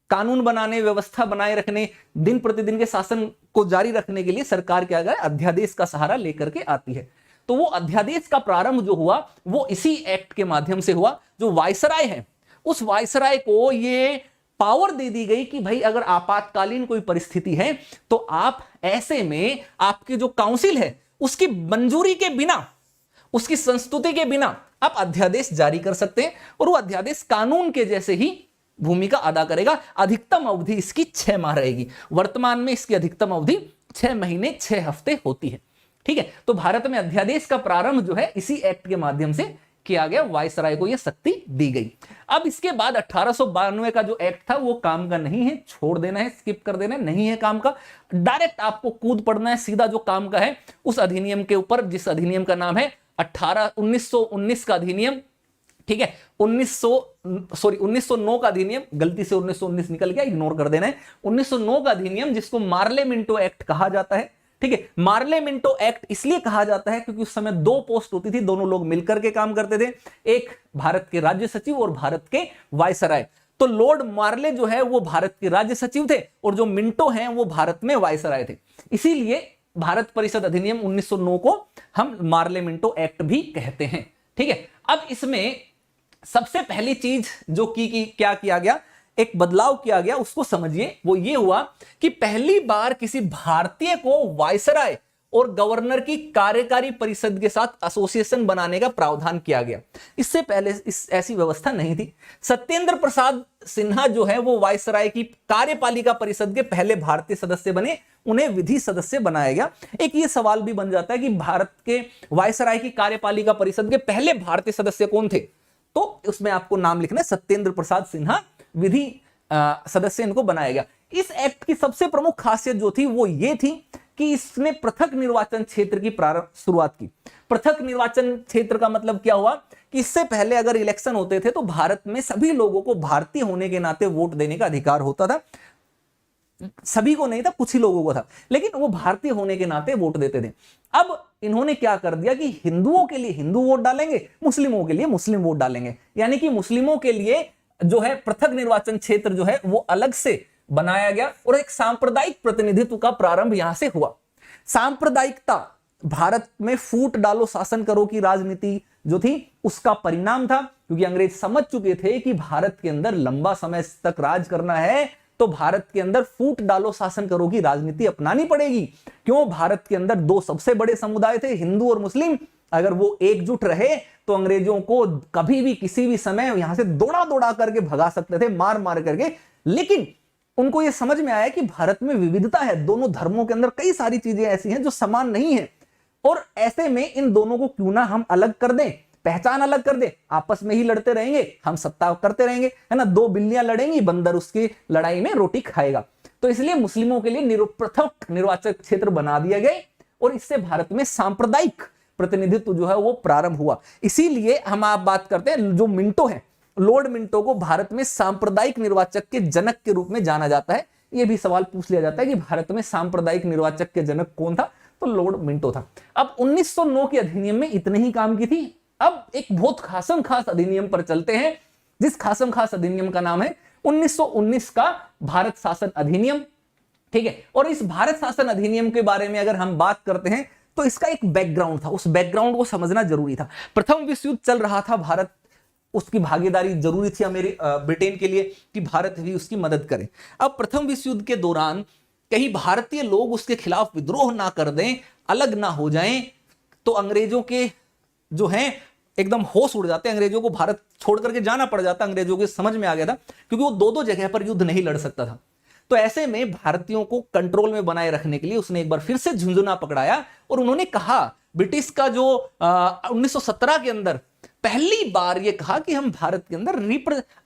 कानून बनाने, व्यवस्था बनाए रखने, दिन प्रतिदिन के शासन को जारी रखने के लिए सरकार क्या करे, अध्यादेश का सहारा लेकर के आती है। तो वो अध्यादेश का प्रारंभ जो हुआ वो इसी एक्ट के माध्यम से हुआ। जो वायसराय है, उस वायसराय को ये पावर दे दी गई कि भाई अगर आपातकालीन कोई परिस्थिति है तो आप ऐसे में आपके जो काउंसिल है उसकी मंजूरी के बिना, उसकी संस्तुति के बिना आप अध्यादेश जारी कर सकते हैं, और वो अध्यादेश कानून के जैसे ही भूमिका अदा करेगा। अधिकतम अवधि इसकी 6 माह रहेगी। वर्तमान में इसकी अधिकतम अवधि 6 महीने 6 हफ्ते होती है। ठीक है, तो भारत में अध्यादेश का प्रारंभ जो है इसी एक्ट के माध्यम से किया गया, वायसराय को यह शक्ति दी गई। अब इसके बाद 1892 का जो एक्ट था वो काम का नहीं है, छोड़ देना है, स्किप कर देना है, नहीं है काम का। डायरेक्ट आपको कूद पड़ना है सीधा जो काम का है उस अधिनियम के ऊपर, जिस अधिनियम का नाम है 1919 का अधिनियम। ठीक है, 1909 का अधिनियम, गलती से 1919 निकल गया, इग्नोर कर देना है। 1909 का अधिनियम, जिसको मार्ले मिंटो एक्ट कहा जाता है। ठीक है, मार्ले मिंटो एक्ट इसलिए कहा जाता है क्योंकि उस समय 2 पोस्ट होती थी, दोनों लोग मिलकर के काम करते थे, एक भारत के राज्य सचिव और भारत के वायसराय। तो लॉर्ड मार्ले जो है वो भारत के राज्य सचिव थे और जो मिंटो हैं वो भारत में वायसराय थे। इसीलिए भारत परिषद अधिनियम 1909 को हम मार्ले मिंटो एक्ट भी कहते हैं। ठीक है, अब इसमें सबसे पहली चीज जो क्या किया गया, एक बदलाव किया गया, उसको समझिए। वो ये हुआ कि पहली बार किसी भारतीय को वायसराय और गवर्नर की कार्यकारी परिषद के साथ एसोसिएशन बनाने का प्रावधान किया गया। इससे पहले ऐसी व्यवस्था नहीं थी। सत्येंद्र प्रसाद सिन्हा जो है वो वायसराय की कार्यपालिका परिषद के पहले भारतीय सदस्य बने, उन्हें विधि सदस्य बनाया गया। एक ये सवाल भी बन जाता है कि भारत के वायसराय की कार्यपालिका परिषद के पहले भारतीय सदस्य कौन थे, तो उसमें आपको नाम लिखना है सत्येंद्र प्रसाद सिन्हा, विधि सदस्य इनको बनाया गया। इस एक्ट की सबसे प्रमुख खासियत जो थी वो ये थी कि इसने पृथक निर्वाचन क्षेत्र की शुरुआत की। पृथक निर्वाचन क्षेत्र का मतलब क्या हुआ कि इससे पहले अगर इलेक्शन होते थे तो भारत में सभी लोगों को भारतीय होने के नाते वोट देने का अधिकार होता था। सभी को नहीं था, कुछ ही लोगों को था, लेकिन वो भारतीय होने के नाते वोट देते थे। अब इन्होंने क्या कर दिया कि हिंदुओं के लिए हिंदू वोट डालेंगे, मुस्लिमों के लिए मुस्लिम वोट डालेंगे, यानी कि मुस्लिमों के लिए जो है पृथक निर्वाचन क्षेत्र जो है वो अलग से बनाया गया और एक सांप्रदायिक प्रतिनिधित्व का प्रारंभ यहां से हुआ। सांप्रदायिकता भारत में फूट डालो शासन करो की राजनीति जो थी उसका परिणाम था, क्योंकि अंग्रेज समझ चुके थे कि भारत के अंदर लंबा समय तक राज करना है तो भारत के अंदर फूट डालो शासन करो की राजनीति अपनानी पड़ेगी। क्यों? भारत के अंदर 2 सबसे बड़े समुदाय थे, हिंदू और मुस्लिम। अगर वो एकजुट रहे तो अंग्रेजों को कभी भी किसी भी समय यहां से दौड़ा दौड़ा करके भगा सकते थे, मार मार करके। लेकिन उनको यह समझ में आया कि भारत में विविधता है, दोनों धर्मों के अंदर कई सारी चीजें ऐसी हैं जो समान नहीं है, और ऐसे में इन दोनों को क्यों ना हम अलग कर दें, पहचान अलग कर दे, आपस में ही लड़ते रहेंगे, हम सत्ता करते रहेंगे, है ना। 2 बिल्लियां लड़ेंगी, बंदर उसकी लड़ाई में रोटी खाएगा। तो इसलिए मुस्लिमों के लिए पृथक निर्वाचन क्षेत्र बना दिया गए और इससे भारत में सांप्रदायिक प्रतिनिधित्व जो है वो प्रारंभ हुआ। इसीलिए हम आप बात करते हैं, जो मिंटो है, लॉर्ड मिंटो को भारत में सांप्रदायिक निर्वाचक के जनक के रूप में जाना जाता है। यह भी सवाल पूछ लिया जाता है कि भारत में सांप्रदायिक निर्वाचक के जनक कौन था, तो लॉर्ड मिंटो था। अब 1909 के अधिनियम में इतने ही काम की थी। अब एक बहुत खासम खास अधिनियम पर चलते हैं, जिस खासम खास अधिनियम का नाम है 1919 का भारत शासन अधिनियम। ठीक है, और इस भारत शासन अधिनियम के बारे में अगर हम बात करते हैं तो इसका एक बैकग्राउंड था, उस बैकग्राउंड को समझना जरूरी था। प्रथम विश्व युद्ध चल रहा था, भारत उसकी भागीदारी जरूरी थी ब्रिटेन के लिए कि भारत भी उसकी मदद करे। अब प्रथम विश्व युद्ध के दौरान कहीं भारतीय लोग उसके खिलाफ विद्रोह ना कर दें, अलग ना हो जाएं, तो अंग्रेजों के जो हैं एकदम होश उड़ जाते, अंग्रेजों को भारत छोड़ करके जाना पड़ जाता। अंग्रेजों के समझ में आ गया था, क्योंकि वो 2-2 जगह पर युद्ध नहीं लड़ सकता था। तो ऐसे में भारतीयों को कंट्रोल में बनाए रखने के लिए उसने एक बार फिर से झुंझुना पकड़ाया और उन्होंने कहा, ब्रिटिश का जो 1917 के अंदर पहली बार ये कहा कि हम भारत के अंदर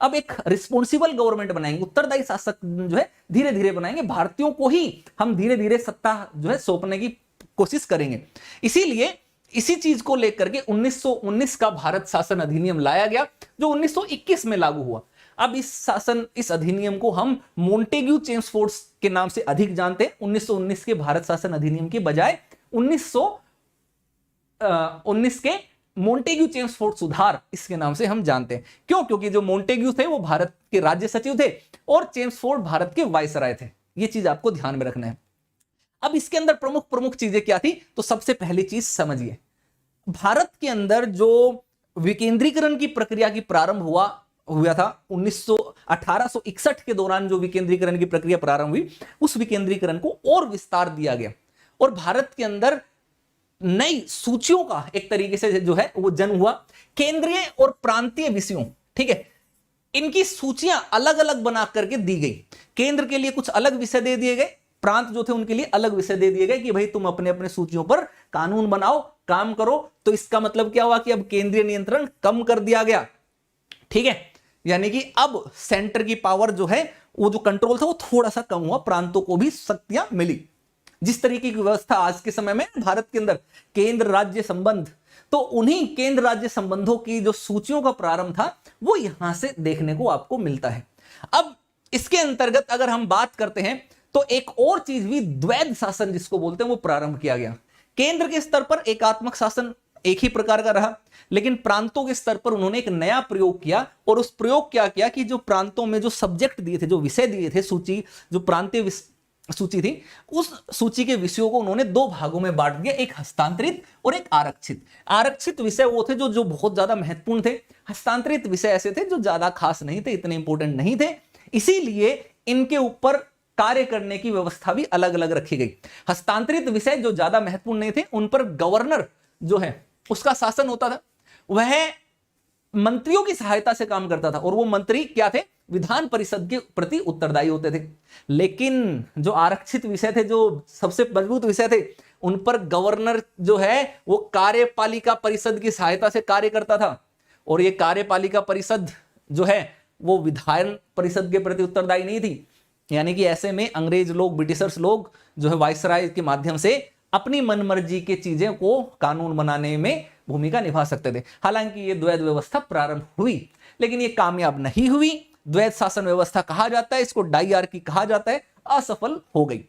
अब एक रिस्पॉन्सिबल गवर्नमेंट बनाएंगे, उत्तरदायी शासक जो है धीरे धीरे बनाएंगे, भारतीयों को ही हम धीरे धीरे सत्ता जो है सौंपने की कोशिश करेंगे। इसीलिए इसी चीज को लेकर के 1919 का भारत शासन अधिनियम लाया गया जो 1921 में लागू हुआ। अब इस अधिनियम को हम मोंटेग्यू चेम्सफोर्ड के नाम से अधिक जानते हैं। 1919 के भारत शासन अधिनियम के बजाय 1919 के मोंटेग्यू चेम्सफोर्ड सुधार इसके नाम से हम जानते हैं। क्यों? क्योंकि जो मोंटेग्यू थे वो भारत के राज्य सचिव थे और चेम्सफोर्ड भारत के वायसराय थे। ये चीज आपको ध्यान में रखना है। अब इसके अंदर प्रमुख प्रमुख चीजें क्या थी, तो सबसे पहली चीज समझिए, भारत के अंदर जो विकेंद्रीकरण की प्रक्रिया की प्रारंभ हुआ था 1861 के दौरान जो विकेंद्रीकरण की प्रक्रिया प्रारंभ हुई, उस विकेंद्रीकरण को और विस्तार दिया गया और भारत के अंदर नई सूचियों का एक तरीके से जो है वो जन्म हुआ। केंद्रीय और प्रांतीय विषयों, ठीक है, इनकी सूचियां अलग अलग बना करके दी गई। केंद्र के लिए कुछ अलग विषय दे दिए गए, प्रांत जो थे उनके लिए अलग विषय दे दिए गए कि भाई तुम अपने अपने सूचियों पर कानून बनाओ, काम करो। तो इसका मतलब क्या हुआ कि अब केंद्रीय नियंत्रण कम कर दिया गया, ठीक है, यानी कि अब सेंटर की पावर जो है वो जो कंट्रोल था वो थोड़ा सा कम हुआ, प्रांतों को भी शक्तियां मिली। जिस तरीके की व्यवस्था आज के समय में भारत के अंदर केंद्र राज्य संबंध, तो उन्हीं केंद्र राज्य संबंधों की जो सूचियों का प्रारंभ था वो यहां से देखने को आपको मिलता है। अब इसके अंतर्गत अगर हम बात करते हैं तो एक और चीज भी, द्वैध शासन जिसको बोलते हैं, वो प्रारंभ किया गया। केंद्र के स्तर पर एकात्मक शासन एक ही प्रकार का रहा, लेकिन प्रांतों के स्तर पर उन्होंने एक नया प्रयोग किया और उस प्रयोग क्या किया कि जो प्रांतों में जो सब्जेक्ट दिए थे, जो विषय दिए थे, सूची जो प्रांतीय सूची थी, उस सूची के विषयों को उन्होंने दो भागों में बांट दिया, एक हस्तांतरित और एक आरक्षित। आरक्षित विषय वो थे जो बहुत ज्यादा महत्वपूर्ण थे, हस्तांतरित विषय ऐसे थे जो ज्यादा खास नहीं थे, इतने इंपॉर्टेंट नहीं थे, इसीलिए इनके ऊपर कार्य करने की व्यवस्था भी अलग अलग रखी गई। हस्तांतरित विषय जो ज्यादा महत्वपूर्ण नहीं थे उन पर गवर्नर जो है उसका शासन होता था, वह मंत्रियों की सहायता से काम करता था और वो मंत्री क्या थे, विधान परिषद के प्रति उत्तरदायी होते थे। लेकिन जो आरक्षित विषय थे, जो सबसे मजबूत विषय थे, उन पर गवर्नर जो है वो कार्यपालिका परिषद की सहायता से कार्य करता था और ये कार्यपालिका परिषद जो है वो विधान परिषद के प्रति उत्तरदायी नहीं थी। यानी कि ऐसे में अंग्रेज लोग, ब्रिटिशर्स लोग जो है वायसराय के माध्यम से अपनी मनमर्जी के चीजें को कानून बनाने में भूमिका निभा सकते थे। हालांकि ये द्वैध व्यवस्था प्रारंभ हुई लेकिन ये कामयाब नहीं हुई। द्वैध शासन व्यवस्था कहा जाता है इसको, डायआर्की कहा जाता है, असफल हो गई।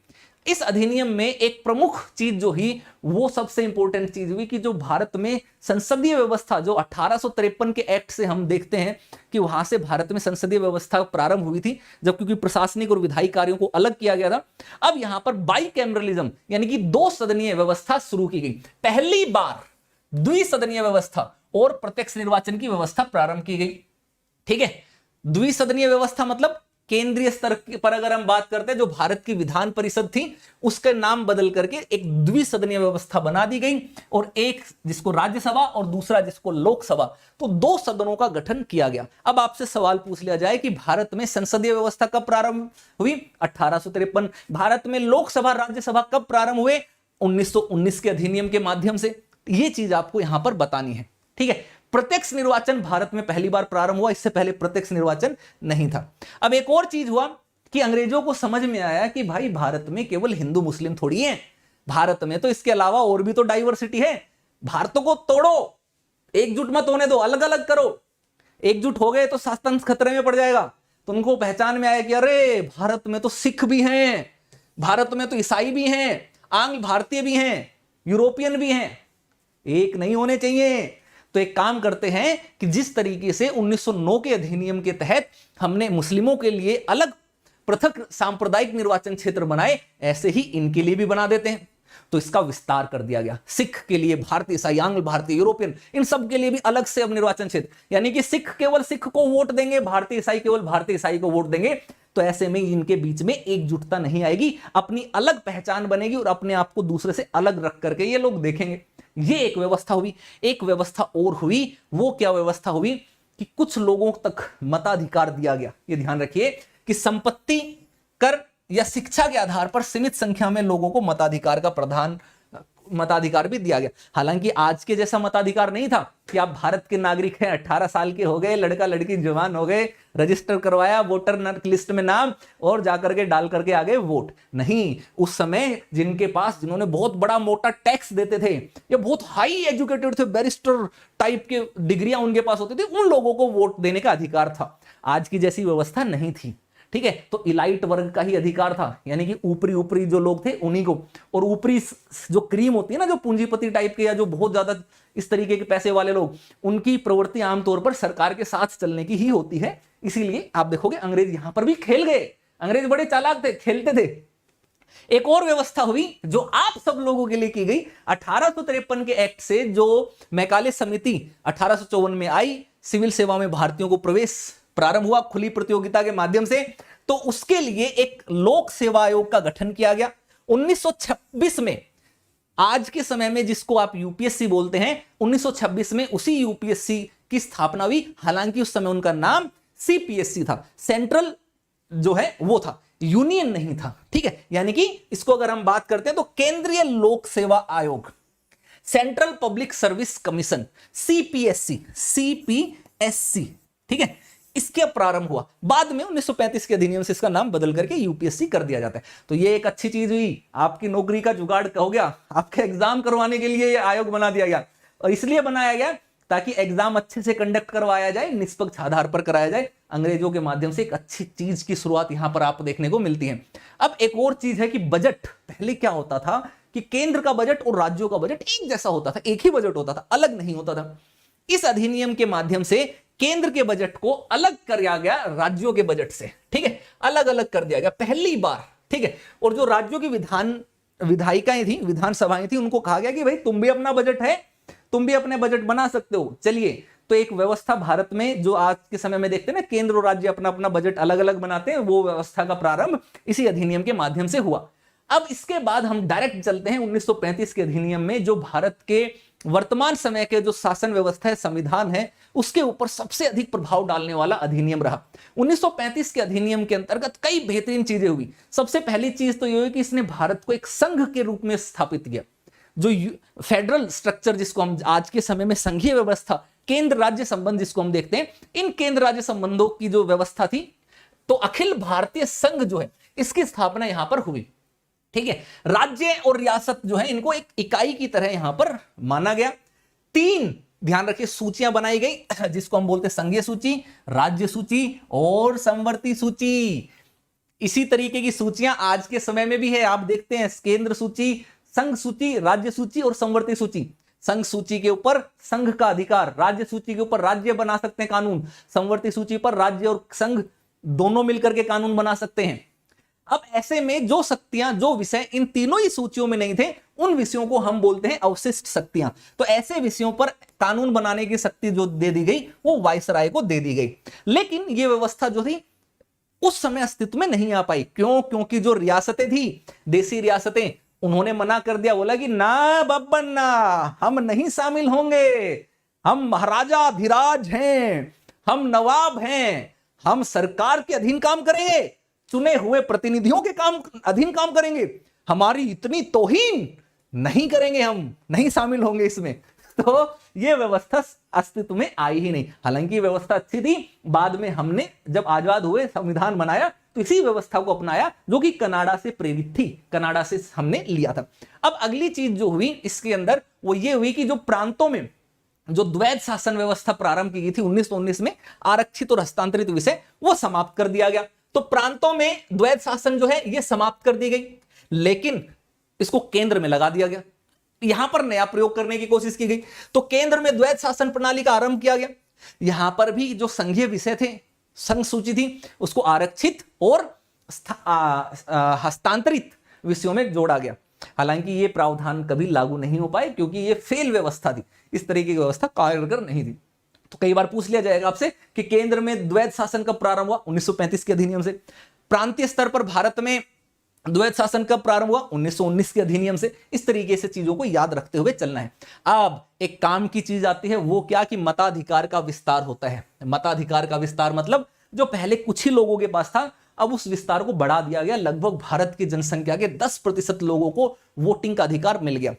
इस अधिनियम में एक प्रमुख चीज जो ही वो सबसे इंपॉर्टेंट चीज हुई कि जो भारत में संसदीय व्यवस्था, जो 1853 के एक्ट से हम देखते हैं कि वहां से भारत में संसदीय व्यवस्था प्रारंभ हुई थी, जब क्योंकि प्रशासनिक और विधायी कार्यों को अलग किया गया था। अब यहां पर बाइकैमरलिज्म यानी कि दो सदनीय व्यवस्था शुरू की गई। पहली बार द्विसदनीय व्यवस्था और प्रत्यक्ष निर्वाचन की व्यवस्था प्रारंभ की गई, ठीक है। द्विसदनीय व्यवस्था मतलब केंद्रीय स्तर पर अगर हम बात करते हैं, जो भारत की विधान परिषद थी उसका नाम बदल करके एक द्विसदनीय व्यवस्था बना दी गई और एक जिसको राज्यसभा और दूसरा जिसको लोकसभा, तो दो सदनों का गठन किया गया। अब आपसे सवाल पूछ लिया जाए कि भारत में संसदीय व्यवस्था कब प्रारंभ हुई? 1853। भारत में लोकसभा राज्यसभा कब प्रारंभ हुए? 1919 के अधिनियम के माध्यम से। यह चीज आपको यहां पर बतानी है, ठीक है। प्रत्यक्ष निर्वाचन भारत में पहली बार प्रारंभ हुआ, इससे पहले प्रत्यक्ष निर्वाचन नहीं था। अब एक और चीज हुआ कि अंग्रेजों को समझ में आया कि भाई भारत में केवल हिंदू मुस्लिम थोड़ी है, भारत में तो इसके अलावा और भी तो डाइवर्सिटी है। भारत को तोड़ो, एकजुट मत होने दो, अलग अलग करो। एकजुट हो गए तो शासन खतरे में पड़ जाएगा। तो उनको पहचान में आया कि अरे भारत में तो सिख भी हैं, भारत में तो ईसाई भी हैं, आंग्ल भारतीय भी हैं, यूरोपियन भी हैं, एक नहीं होने चाहिए। तो एक काम करते हैं कि जिस तरीके से 1909 के अधिनियम के तहत हमने मुस्लिमों के लिए अलग पृथक सांप्रदायिक निर्वाचन क्षेत्र बनाए, ऐसे ही इनके लिए भी बना देते हैं। तो इसका विस्तार कर दिया गया। सिख के लिए, भारतीय, ईसाई, आंग्ल भारतीय, यूरोपियन, इन सब के लिए भी अलग से अब निर्वाचन क्षेत्र, यानी कि सिख केवल सिख को वोट देंगे, भारतीय ईसाई केवल भारतीय ईसाई को वोट देंगे। तो ऐसे में इनके बीच में एकजुटता नहीं आएगी, अपनी अलग पहचान बनेगी और अपने आप को दूसरे से अलग रख करके ये लोग देखेंगे। ये एक व्यवस्था हुई। एक व्यवस्था और हुई, वो क्या व्यवस्था हुई कि कुछ लोगों तक मताधिकार दिया गया। ये ध्यान रखिए कि संपत्ति कर या शिक्षा के आधार पर सीमित संख्या में लोगों को मताधिकार भी दिया गया। हालांकि आज के जैसा मताधिकार नहीं था कि आप भारत के नागरिक हैं, 18 साल के हो गए, लड़का लड़की जवान हो गए, रजिस्टर करवाया, वोटर लिस्ट में नाम और जाकर के डाल करके आ गए वोट। नहीं, उस समय जिन्होंने बहुत बड़ा मोटा टैक्स देते थे या बहुत हाई एजुकेटेड थे, बैरिस्टर टाइप के डिग्रियां उनके पास होती थी, उन लोगों को वोट देने का अधिकार था। आज की जैसी व्यवस्था नहीं थी। ठीक है, तो इलाइट वर्ग का ही अधिकार था, यानी कि ऊपरी जो लोग थे उन्हीं को, और ऊपरी जो क्रीम होती है ना, जो पूंजीपति टाइप के या जो बहुत ज्यादा इस तरीके के पैसे वाले लोग, उनकी प्रवृत्ति आमतौर पर सरकार के साथ चलने की ही होती है। इसीलिए आप देखोगे अंग्रेज यहां पर भी खेल गए। अंग्रेज बड़े चालाक थे, खेलते थे। एक और व्यवस्था हुई जो आप सब लोगों के लिए की गई 1853 के एक्ट से, जो मैकाले समिति 1854 में आई, सिविल सेवा में भारतीयों को प्रवेश प्रारंभ हुआ खुली प्रतियोगिता के माध्यम से। तो उसके लिए एक लोक सेवा आयोग का गठन किया गया 1926 में। आज के समय में जिसको आप यूपीएससी बोलते हैं, 1926 में उसी यूपीएससी की स्थापना हुई। हालांकि उस समय उनका नाम सीपीएससी था, सेंट्रल जो है वो था, यूनियन नहीं था। ठीक है, यानी कि इसको अगर हम बात करते हैं तो केंद्रीय लोक सेवा आयोग, central public service commission, CPSC. ठीक है, इसके प्रारंभ हुआ। बाद में 1935 के अधिनियम से इसका नाम बदल करके यूपीएससी कर दिया जाता है। तो ये एक अच्छी चीज हुई, आपकी नौकरी का जुगाड़ हो गया, आपके एग्जाम करवाने के लिए ये आयोग बना दिया गया। और इसलिए बनाया गया ताकि एग्जाम अच्छे से कंडक्ट करवाया जाए, निष्पक्ष आधार पर कराया जाए। अंग्रेजों के माध्यम से एक अच्छी चीज की शुरुआत यहां पर आप देखने को मिलती है। अब एक और चीज है कि बजट। पहले क्या होता था कि केंद्र का बजट और राज्यों का बजट एक जैसा होता था, एक ही बजट होता था, अलग नहीं होता था। इस अधिनियम के माध्यम से केंद्र के बजट को अलग किया गया राज्यों के बजट से। ठीक है, अलग अलग कर दिया गया पहली बार। ठीक है, और जो राज्यों की विधायिकाएं थी, विधानसभाएं थी, उनको कहा गया कि भाई तुम भी अपना बजट है, तुम भी अपने बजट बना सकते हो। चलिए, तो एक व्यवस्था भारत में जो आज के समय में देखते हैं ना, केंद्र और राज्य अपना अपना बजट अलग अलग बनाते हैं, वो व्यवस्था का प्रारंभ इसी अधिनियम के माध्यम से हुआ। अब इसके बाद हम डायरेक्ट चलते हैं 1935 के अधिनियम में, जो भारत के वर्तमान समय के जो शासन व्यवस्था है, संविधान है, उसके ऊपर सबसे अधिक प्रभाव डालने वाला अधिनियम रहा। 1935 के अधिनियम के अंतर्गत कई बेहतरीन चीजें हुई। सबसे पहली चीज तो यह हुई कि इसने भारत को एक संघ के रूप में स्थापित किया। जो फेडरल स्ट्रक्चर जिसको हम आज के समय में संघीय व्यवस्था, केंद्र राज्य संबंध जिसको हम देखते हैं, इन केंद्र राज्य संबंधों की जो व्यवस्था थी, तो अखिल भारतीय संघ जो है इसकी स्थापना यहां पर हुई। ठीक है, राज्य और रियासत जो है इनको एक इकाई की तरह यहां पर माना गया। 3 ध्यान रखिए सूचियां बनाई गई, जिसको हम बोलते हैं संघीय सूची, राज्य सूची और संवर्ती सूची। इसी तरीके की सूचियां आज के समय में भी है। आप देखते हैं केंद्र सूची, संघ सूची, राज्य सूची और संवर्ती सूची। संघ सूची के ऊपर संघ का अधिकार, राज्य सूची के ऊपर राज्य बना सकते हैं कानून, संवर्ती सूची पर राज्य और संघ दोनों मिलकर के कानून बना सकते हैं। अब ऐसे में जो शक्तियां, जो विषय इन तीनों ही सूचियों में नहीं थे, उन विषयों को हम बोलते हैं अवशिष्ट शक्तियां। तो ऐसे विषयों पर कानून बनाने की शक्ति जो दे दी गई वो वायसराय को दे दी गई। लेकिन ये व्यवस्था जो थी उस समय अस्तित्व में नहीं आ पाई। क्यों? क्योंकि जो रियासतें थी, देसी रियासतें, उन्होंने मना कर दिया, बोला कि ना बब्बन ना, हम नहीं शामिल होंगे, हम महाराजा धीराज हैं, हम नवाब हैं, हम सरकार के अधीन काम करेंगे, चुने हुए प्रतिनिधियों के अधीन काम करेंगे, हमारी इतनी तौहीन नहीं करेंगे, हम नहीं शामिल होंगे इसमें। तो यह व्यवस्था अस्तित्व में आई ही नहीं। हालांकि व्यवस्था अच्छी थी, बाद में हमने जब आजाद हुए, संविधान बनाया, तो इसी व्यवस्था को अपनाया जो कि कनाडा से प्रेरित थी, कनाडा से हमने लिया था। अब अगली चीज जो हुई इसके अंदर वो ये हुई कि जो प्रांतों में जो द्वैध शासन व्यवस्था प्रारंभ की गई थी 1919 में, आरक्षित और हस्तांतरित विषय, वो समाप्त कर दिया गया। तो प्रांतों में द्वैध शासन जो है ये समाप्त कर दी गई, लेकिन इसको केंद्र में लगा दिया गया। यहां पर नया प्रयोग करने की कोशिश की गई, तो केंद्र में द्वैध शासन प्रणाली का आरंभ किया गया। यहां पर भी जो संघीय विषय थे, संघ सूची थी, उसको आरक्षित और हस्तांतरित विषयों में जोड़ा गया। हालांकि ये प्रावधान कभी लागू नहीं हो पाए, क्योंकि ये फेल व्यवस्था थी, इस तरीके की व्यवस्था कारगर नहीं थी। तो कई बार पूछ लिया जाएगा आपसे कि केंद्र में द्वैध शासन कब प्रारंभ हुआ? 1935 के अधिनियम से। प्रांतीय स्तर पर भारत में द्वैध शासन कब प्रारंभ हुआ? 1919 के अधिनियम से। इस तरीके से चीजों को याद रखते हुए चलना है। अब एक काम की चीज आती है, वो क्या कि मताधिकार का विस्तार होता है। मताधिकार का विस्तार मतलब जो पहले कुछ ही लोगों के पास था, अब उस विस्तार को बढ़ा दिया गया, लगभग भारत की जनसंख्या के 10% लोगों को वोटिंग का अधिकार मिल गया।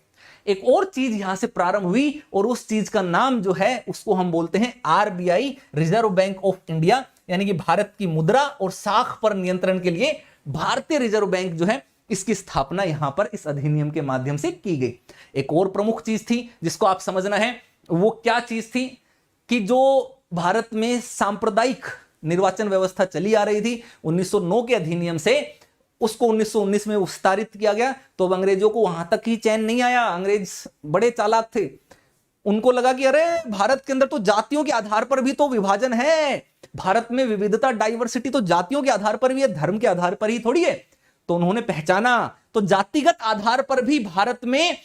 एक और चीज यहां से प्रारंभ हुई और उस चीज का नाम जो है उसको हम बोलते हैं RBI, reserve bank of India, यानी कि भारत की मुद्रा और साख पर नियंत्रण के लिए भारतीय रिजर्व बैंक जो है इसकी स्थापना यहां पर इस अधिनियम के माध्यम से की गई। एक और प्रमुख चीज थी जिसको आप समझना है, वो क्या चीज थी कि जो भारत में सांप्रदायिक निर्वाचन व्यवस्था चली आ रही थी 1909 के अधिनियम से, उसको 1919 में विस्तारित किया गया। तो अब अंग्रेजों को वहां तक ही चैन नहीं आया, अंग्रेज बड़े चालाक थे, उनको लगा कि अरे भारत के अंदर तो जातियों के आधार पर भी तो विभाजन है, भारत में विविधता डाइवर्सिटी तो जातियों के आधार पर भी है, धर्म के आधार पर ही थोड़ी है। तो उन्होंने पहचाना तो जातिगत आधार पर भी भारत में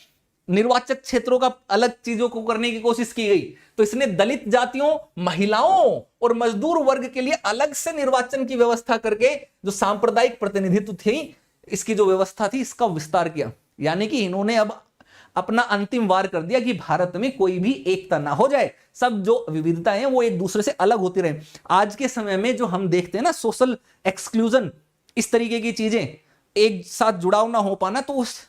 निर्वाचक क्षेत्रों का अलग चीजों को करने की कोशिश की गई। तो इसने दलित जातियों, महिलाओं और मजदूर वर्ग के लिए अलग से निर्वाचन की व्यवस्था करके जो सांप्रदायिक प्रतिनिधित्व थी, इसकी जो व्यवस्था थी, इसका विस्तार किया। यानी कि इन्होंने अब अपना अंतिम वार कर दिया कि भारत में कोई भी एकता ना हो जाए, सब जो विविधताएं हैं वो एक दूसरे से अलग होती रहे। आज के समय में जो हम देखते हैं ना, सोशल एक्सक्लूजन, इस तरीके की चीजें, एक साथ जुड़ाव ना हो पाना, तो उस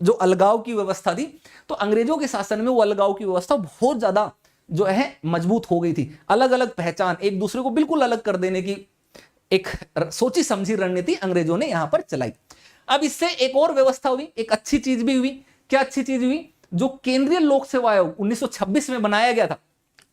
जो अलगाव की व्यवस्था थी, तो अंग्रेजों के शासन में वो अलगाव की व्यवस्था बहुत ज्यादा जो है मजबूत हो गई थी। अलग अलग पहचान, एक दूसरे को बिल्कुल अलग कर देने की एक सोची समझी रणनीति अंग्रेजों ने यहां पर चलाई। अब इससे एक और व्यवस्था हुई, एक अच्छी चीज भी हुई। क्या अच्छी चीज हुई? जो केंद्रीय लोक सेवा आयोग 1926 में बनाया गया था,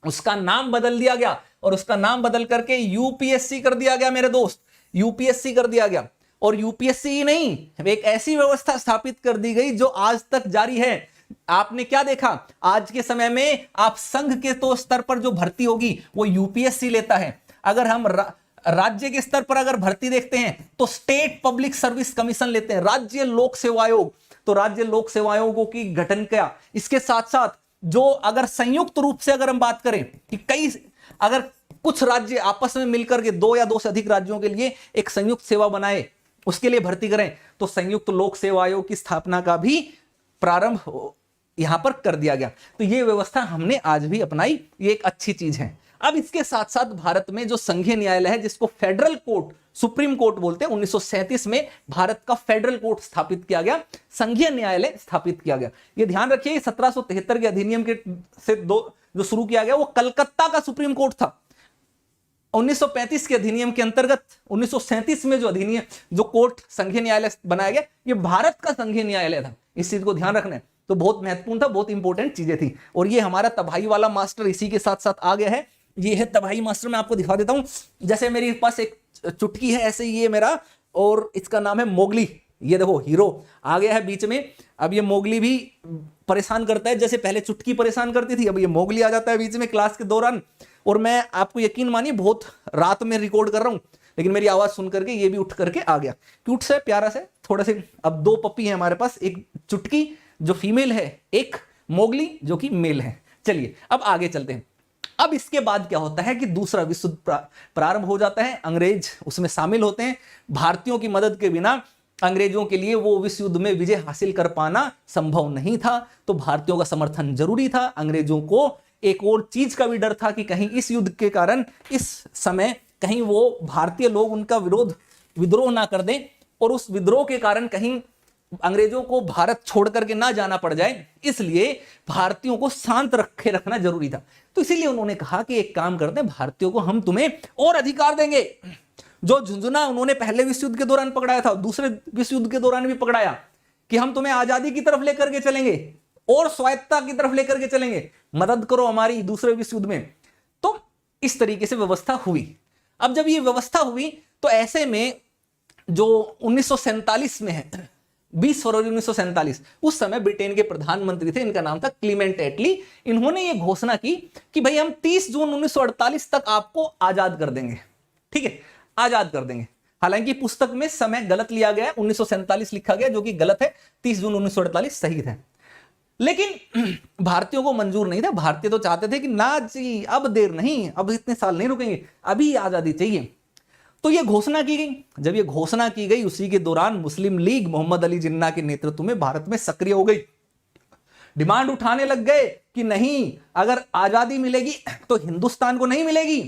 उसका नाम बदल दिया गया और उसका नाम बदल करके यूपीएससी कर दिया गया मेरे दोस्त, यूपीएससी कर दिया गया। और यूपीएससी ही नहीं, एक ऐसी व्यवस्था स्थापित कर दी गई जो आज तक जारी है। आपने क्या देखा, आज के समय में आप संघ के तो स्तर पर जो भर्ती होगी वो यूपीएससी लेता है। अगर हम राज्य के स्तर पर अगर भर्ती देखते हैं तो स्टेट पब्लिक सर्विस कमीशन लेते हैं, राज्य लोक सेवा आयोग। तो राज्य लोक सेवा आयोगों की गठन किया। इसके साथ साथ जो अगर संयुक्त रूप से अगर हम बात करें कि कई, अगर कुछ राज्य आपस में मिलकर के 2 या 2 से अधिक राज्यों के लिए एक संयुक्त सेवा बनाए, उसके लिए भर्ती करें, तो संयुक्त लोक सेवा आयोग की स्थापना का भी प्रारंभ यहां पर कर दिया गया। तो यह व्यवस्था हमने आज भी अपनाई, ये एक अच्छी चीज है। अब इसके साथ साथ भारत में जो संघीय न्यायालय है, जिसको फेडरल कोर्ट, सुप्रीम कोर्ट बोलते हैं, 1937 में भारत का फेडरल कोर्ट स्थापित किया गया, संघीय न्यायालय स्थापित किया गया। यह ध्यान रखिए, 1773 के अधिनियम के से जो शुरू किया गया वो कलकत्ता का सुप्रीम कोर्ट था। 1935 के अधिनियम के अंतर्गत 1937 में जो अधिनियम, जो कोर्ट संघीय न्यायालय बनाया गया, ये भारत का संघीय न्यायालय था। इस चीज को ध्यान रखना है, तो बहुत महत्वपूर्ण था, बहुत इंपॉर्टेंट चीजें थी। और ये हमारा तबाही वाला मास्टर इसी के साथ साथ आ गया है। ये है तबाही मास्टर, मैं आपको दिखा देता हूं। जैसे मेरे पास एक चुटकी है, ऐसे ये मेरा, और इसका नाम है मोगली। ये देखो हीरो आ गया है बीच में। अब ये मोगली भी परेशान करता है, जैसे पहले चुटकी परेशान करती थी, अब ये मोगली आ जाता है बीच में क्लास के दौरान। और मैं आपको यकीन मानिए बहुत रात में रिकॉर्ड कर रहा हूं, लेकिन मेरी आवाज सुन करके ये भी उठ करके आ गया। क्यूट से, प्यारा से, थोड़ा से। अब 2 पप्पी है हमारे पास, एक चुटकी जो फीमेल है, एक मोगली जो कि मेल है। चलिए अब आगे चलते हैं। अब इसके बाद क्या होता है कि दूसरा विश्व युद्ध प्रारंभ हो जाता है, अंग्रेज उसमें शामिल होते हैं। भारतीयों की मदद के बिना अंग्रेजों के लिए वो विश्व युद्ध में विजय हासिल कर पाना संभव नहीं था, तो भारतीयों का समर्थन जरूरी था। अंग्रेजों को एक और चीज का भी डर था कि कहीं इस युद्ध के कारण इस समय कहीं वो भारतीय लोग उनका विद्रोह ना कर दें, और उस विद्रोह के कारण कहीं अंग्रेजों को भारत छोड़ करके ना जाना पड़ जाए, इसलिए भारतीयों को शांत रखना जरूरी था। तो इसीलिए उन्होंने कहा कि एक काम करते हैं, भारतीयों को हम तुम्हें और अधिकार देंगे। जो झुंझुना उन्होंने पहले विश्व युद्ध के दौरान पकड़ाया था, दूसरे विश्व युद्ध के दौरान भी पकड़ाया कि हम तुम्हें आजादी की तरफ लेकर के चलेंगे और स्वायत्तता की तरफ लेकर के चलेंगे, मदद करो हमारी दूसरे विश्व युद्ध में। तो इस तरीके से व्यवस्था हुई। अब जब ये व्यवस्था हुई तो ऐसे में जो 1947 में है, 20 फरवरी 1947, उस समय ब्रिटेन के प्रधानमंत्री थे, इनका नाम था क्लीमेंट एटली। इन्होंने ये घोषणा की कि भाई हम 30 जून 1948 तक आपको आजाद कर देंगे। ठीक है, आजाद कर देंगे। हालांकि पुस्तक में समय गलत लिया गया है, 1947 लिखा गया, जो कि गलत है, 30 जून 1948 सही है। लेकिन भारतीयों को मंजूर नहीं था। भारतीय तो चाहते थे कि ना जी, अब देर नहीं, अब इतने साल नहीं रुकेंगे, अभी आजादी चाहिए। तो यह घोषणा की गई। जब यह घोषणा की गई, उसी के दौरान मुस्लिम लीग मोहम्मद अली जिन्ना के नेतृत्व में भारत में सक्रिय हो गई। डिमांड उठाने लग गए कि नहीं, अगर आजादी मिलेगी तो हिंदुस्तान को नहीं मिलेगी,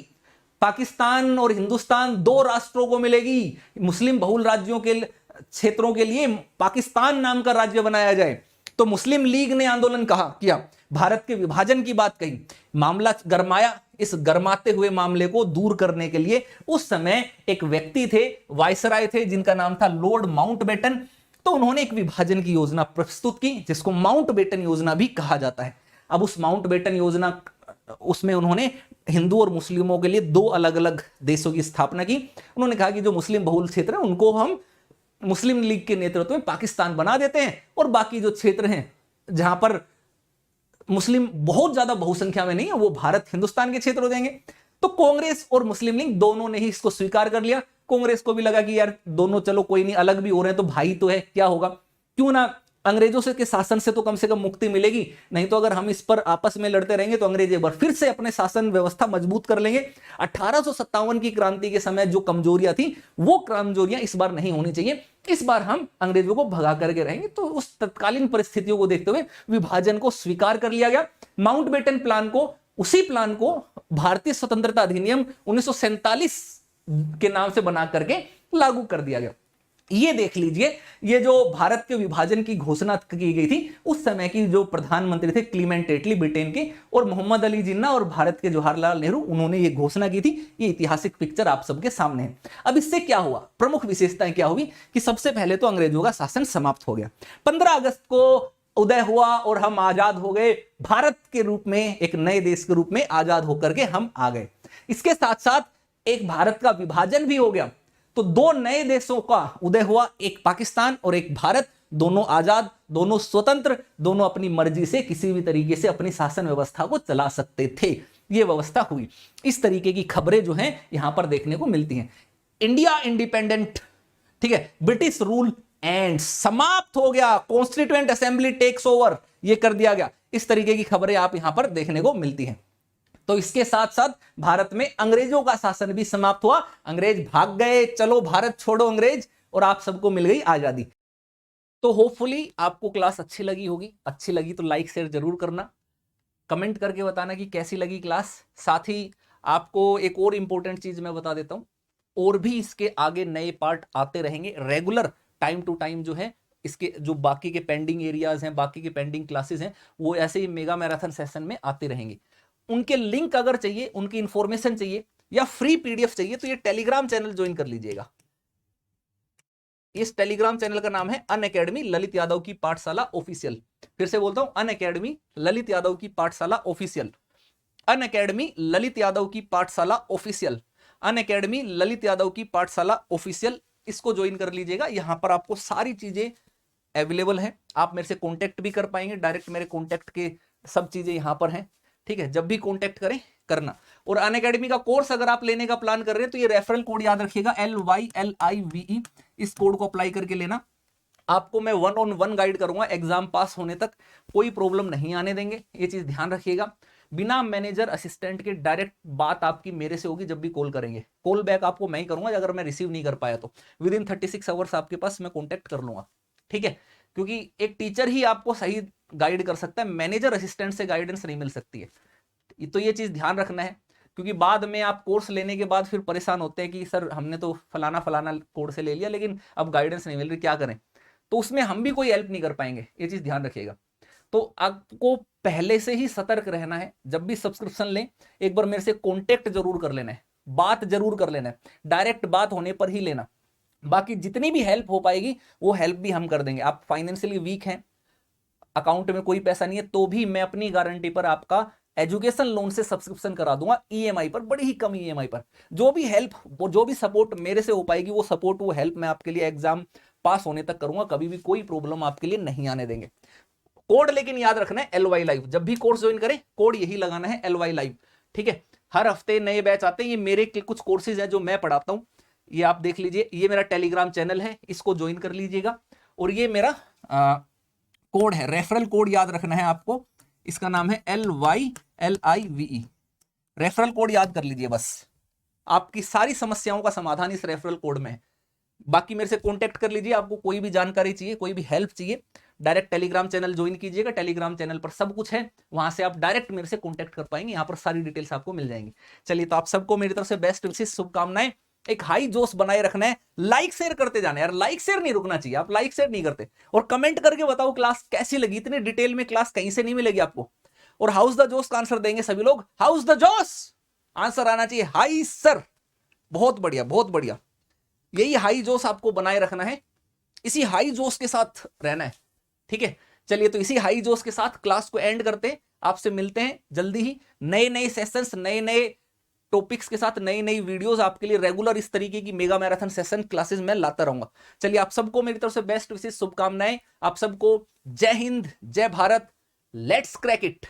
पाकिस्तान और हिंदुस्तान दो राष्ट्रों को मिलेगी, मुस्लिम बहुल राज्यों के क्षेत्रों के लिए पाकिस्तान नाम का राज्य बनाया जाए। तो मुस्लिम लीग ने आंदोलन किया, भारत के विभाजन की बात कही, मामला गरमाया। इस गरमाते हुए मामले को दूर करने के लिए उस समय एक व्यक्ति थे, वायसराय थे, जिनका नाम था लॉर्ड माउंटबेटन। तो उन्होंने एक विभाजन की योजना प्रस्तुत की, जिसको माउंटबेटन योजना भी कहा जाता है। अब उस माउंटबेटन योजना, उसमें उन्होंने हिंदू और मुस्लिमों के लिए दो अलग अलग देशों की स्थापना की। उन्होंने कहा कि जो मुस्लिम बहुल क्षेत्र है उनको हम मुस्लिम लीग के नेतृत्व में पाकिस्तान बना देते हैं, और बाकी जो क्षेत्र हैं जहां पर मुस्लिम बहुत ज्यादा बहुसंख्या में नहीं है वो भारत हिंदुस्तान के क्षेत्र हो जाएंगे। तो कांग्रेस और मुस्लिम लीग दोनों ने ही इसको स्वीकार कर लिया। कांग्रेस को भी लगा कि यार दोनों चलो कोई नहीं, अलग भी हो रहे हैं तो भाई तो है, क्या होगा, क्यों ना अंग्रेजों से के शासन से तो कम से कम मुक्ति मिलेगी। नहीं तो अगर हम इस पर आपस में लड़ते रहेंगे तो अंग्रेज एक बार फिर से अपने शासन व्यवस्था मजबूत कर लेंगे। 1857 की क्रांति के समय जो कमजोरियां थी वो कमजोरियां इस बार नहीं होनी चाहिए, इस बार हम अंग्रेजों को भगा करके रहेंगे। तो उस तत्कालीन परिस्थितियों को देखते हुए विभाजन को स्वीकार कर लिया गया। माउंटबेटन प्लान को, उसी प्लान को भारतीय स्वतंत्रता अधिनियम 1947 के नाम से बना करके लागू कर दिया गया। ये देख लीजिए, ये जो भारत के विभाजन की घोषणा की गई थी उस समय की जो प्रधानमंत्री थे क्लीमेंट एटली ब्रिटेन के, और मोहम्मद अली जिन्ना और भारत के जवाहरलाल नेहरू, उन्होंने ये घोषणा की थी। ये ऐतिहासिक पिक्चर आप सबके सामने है। अब इससे क्या हुआ, प्रमुख विशेषताएं क्या हुई कि सबसे पहले तो अंग्रेजों का शासन समाप्त हो गया। 15 अगस्त को उदय हुआ और हम आजाद हो गए, भारत के रूप में, एक नए देश के रूप में आजाद होकर के हम आ गए। इसके साथ साथ एक भारत का विभाजन भी हो गया, तो दो नए देशों का उदय हुआ, एक पाकिस्तान और एक भारत, दोनों आजाद, दोनों स्वतंत्र, दोनों अपनी मर्जी से किसी भी तरीके से अपनी शासन व्यवस्था को चला सकते थे। यह व्यवस्था हुई। इस तरीके की खबरें जो हैं यहां पर देखने को मिलती हैं। इंडिया इंडिपेंडेंट, ठीक है, ब्रिटिश रूल एंड, समाप्त हो गया, कॉन्स्टिट्यूएंट असेंबली टेक्स ओवर, यह कर दिया गया। इस तरीके की खबरें आप यहां पर देखने को मिलती हैं। तो इसके साथ साथ भारत में अंग्रेजों का शासन भी समाप्त हुआ, अंग्रेज भाग गए, चलो भारत छोड़ो अंग्रेज, और आप सबको मिल गई आजादी। तो होपफुली आपको क्लास अच्छी लगी होगी। अच्छी लगी तो लाइक शेयर जरूर करना, कमेंट करके बताना कि कैसी लगी क्लास। साथ ही आपको एक और इंपॉर्टेंट चीज मैं बता देता हूं, और भी इसके आगे नए पार्ट आते रहेंगे रेगुलर, टाइम टू टाइम जो है। इसके जो बाकी के पेंडिंग एरियाज हैं, बाकी के पेंडिंग क्लासेस हैं, वो ऐसे ही मेगा मैराथन सेशन में आते रहेंगे। उनके लिंक अगर चाहिए, उनकी इंफॉर्मेशन चाहिए या फ्री पीडीएफ चाहिए तो ये टेलीग्राम चैनल ज्वाइन कर लीजिएगा। इस टेलीग्राम चैनल का नाम है अनअकैडमी ललित यादव की पाठशाला ऑफिशियल। फिर से बोलता हूं, अनअकैडमी ललित यादव की पाठशाला ऑफिशियल, अनअकैडमी ललित यादव की पाठशाला ऑफिशियल, अनअकैडमी ललित यादव की पाठशाला ऑफिशियल। इसको ज्वाइन कर लीजिएगा। यहां पर आपको सारी चीजें अवेलेबल हैं, आप मेरे से कॉन्टेक्ट भी कर पाएंगे, डायरेक्ट मेरे कॉन्टेक्ट के सब चीजें यहां पर हैं, ठीक है। जब भी कॉन्टेक्ट करें करना। और अनअकैडमी का कोर्स अगर आप लेने का प्लान कर रहे हैं तो ये रेफरल कोड याद रखिएगा, LYLIVE, इस कोड को अप्लाई करके लेना। आपको मैं 1-on-1 गाइड करूंगा एग्जाम पास होने तक, कोई प्रॉब्लम नहीं आने देंगे, ये चीज ध्यान रखिएगा। बिना मैनेजर असिस्टेंट के डायरेक्ट बात आपकी मेरे से होगी। जब भी कॉल करेंगे, कॉल बैक आपको मैं ही करूंगा, अगर मैं रिसीव नहीं कर पाया तो विदिन 36 आवर्स आपके पास मैं कॉन्टेक्ट कर लूंगा, ठीक है। क्योंकि एक टीचर ही आपको सही गाइड कर सकता है, मैनेजर असिस्टेंट से गाइडेंस नहीं मिल सकती है। तो ये चीज ध्यान रखना है, क्योंकि बाद में आप कोर्स लेने के बाद फिर परेशान होते हैं कि सर हमने तो फलाना फलाना कोर्स से ले लिया लेकिन अब गाइडेंस नहीं मिल रही, क्या करें। तो उसमें हम भी कोई हेल्प नहीं कर पाएंगे, ये चीज ध्यान रखिएगा। तो आपको पहले से ही सतर्क रहना है। जब भी सब्सक्रिप्शन लें एक बार मेरे से कॉन्टेक्ट जरूर कर लेना है, बात जरूर कर लेना है, डायरेक्ट बात होने पर ही लेना। बाकी जितनी भी हेल्प हो पाएगी वो हेल्प भी हम कर देंगे। आप फाइनेंशियली वीक हैं, अकाउंट में कोई पैसा नहीं है, तो भी मैं अपनी गारंटी पर आपका एजुकेशन लोन से सब्सक्रिप्शन करा दूंगा, ईएमआई पर, बड़ी ही कम ईएमआई पर। जो भी हेल्प, जो भी सपोर्ट मेरे से हो पाएगी वो सपोर्ट, वो हेल्प मैं आपके लिए एग्जाम पास होने तक करूंगा। कभी भी कोई प्रॉब्लम आपके लिए नहीं आने देंगे। कोड लेकिन याद रखना है LY लाइव, जब भी कोर्स ज्वाइन करें कोड यही लगाना है LY लाइव, ठीक है। हर हफ्ते नए बैच आते हैं, ये मेरे कुछ कोर्सेज हैं जो मैं पढ़ाता हूं, ये आप देख लीजिए। ये मेरा टेलीग्राम चैनल है, इसको ज्वाइन कर लीजिएगा। और ये मेरा कोड है, रेफरल कोड याद रखना है आपको, इसका नाम है LYLIVE, रेफरल कोड याद कर लीजिए बस। आपकी सारी समस्याओं का समाधान इस रेफरल कोड में है। बाकी मेरे से कांटेक्ट कर लीजिए, आपको कोई भी जानकारी चाहिए, कोई भी हेल्प चाहिए डायरेक्ट टेलीग्राम चैनल ज्वाइन कीजिएगा, टेलीग्राम चैनल पर सब कुछ है, वहां से आप डायरेक्ट मेरे से कॉन्टेक्ट कर पाएंगे, यहाँ पर सारी डिटेल्स आपको मिल जाएंगी। चलिए, तो आप सबको मेरी तरफ से बेस्ट विशेष शुभकामनाएं। एक हाई जोश बनाए रखना है, लाइक शेयर करते जाना यार, लाइक शेयर नहीं रुकना चाहिए, आप लाइक शेयर नहीं करते। और कमेंट करके बताओ क्लास कैसी लगी, इतनी डिटेल में क्लास कहीं से नहीं मिलेगी आपको। और हाउस द जोश का आंसर देंगे सभी लोग, हाउस द जोश आंसर आना चाहिए हाई सर। बहुत बढ़िया, बहुत बढ़िया, यही हाई जोश आपको बनाए रखना है, इसी हाई जोश के साथ रहना है, ठीक है। चलिए, तो इसी हाई जोश के साथ क्लास को एंड करते हैं, आपसे मिलते हैं जल्दी ही नए नए सेशंस, नए नए टॉपिक्स के साथ, नई नई वीडियोस आपके लिए रेगुलर इस तरीके की मेगा मैराथन सेशन क्लासेस में लाता रहूंगा। चलिए, आप सबको मेरी तरफ से बेस्ट विशेष शुभकामनाएं, आप सबको जय हिंद, जय भारत, लेट्स क्रैक इट।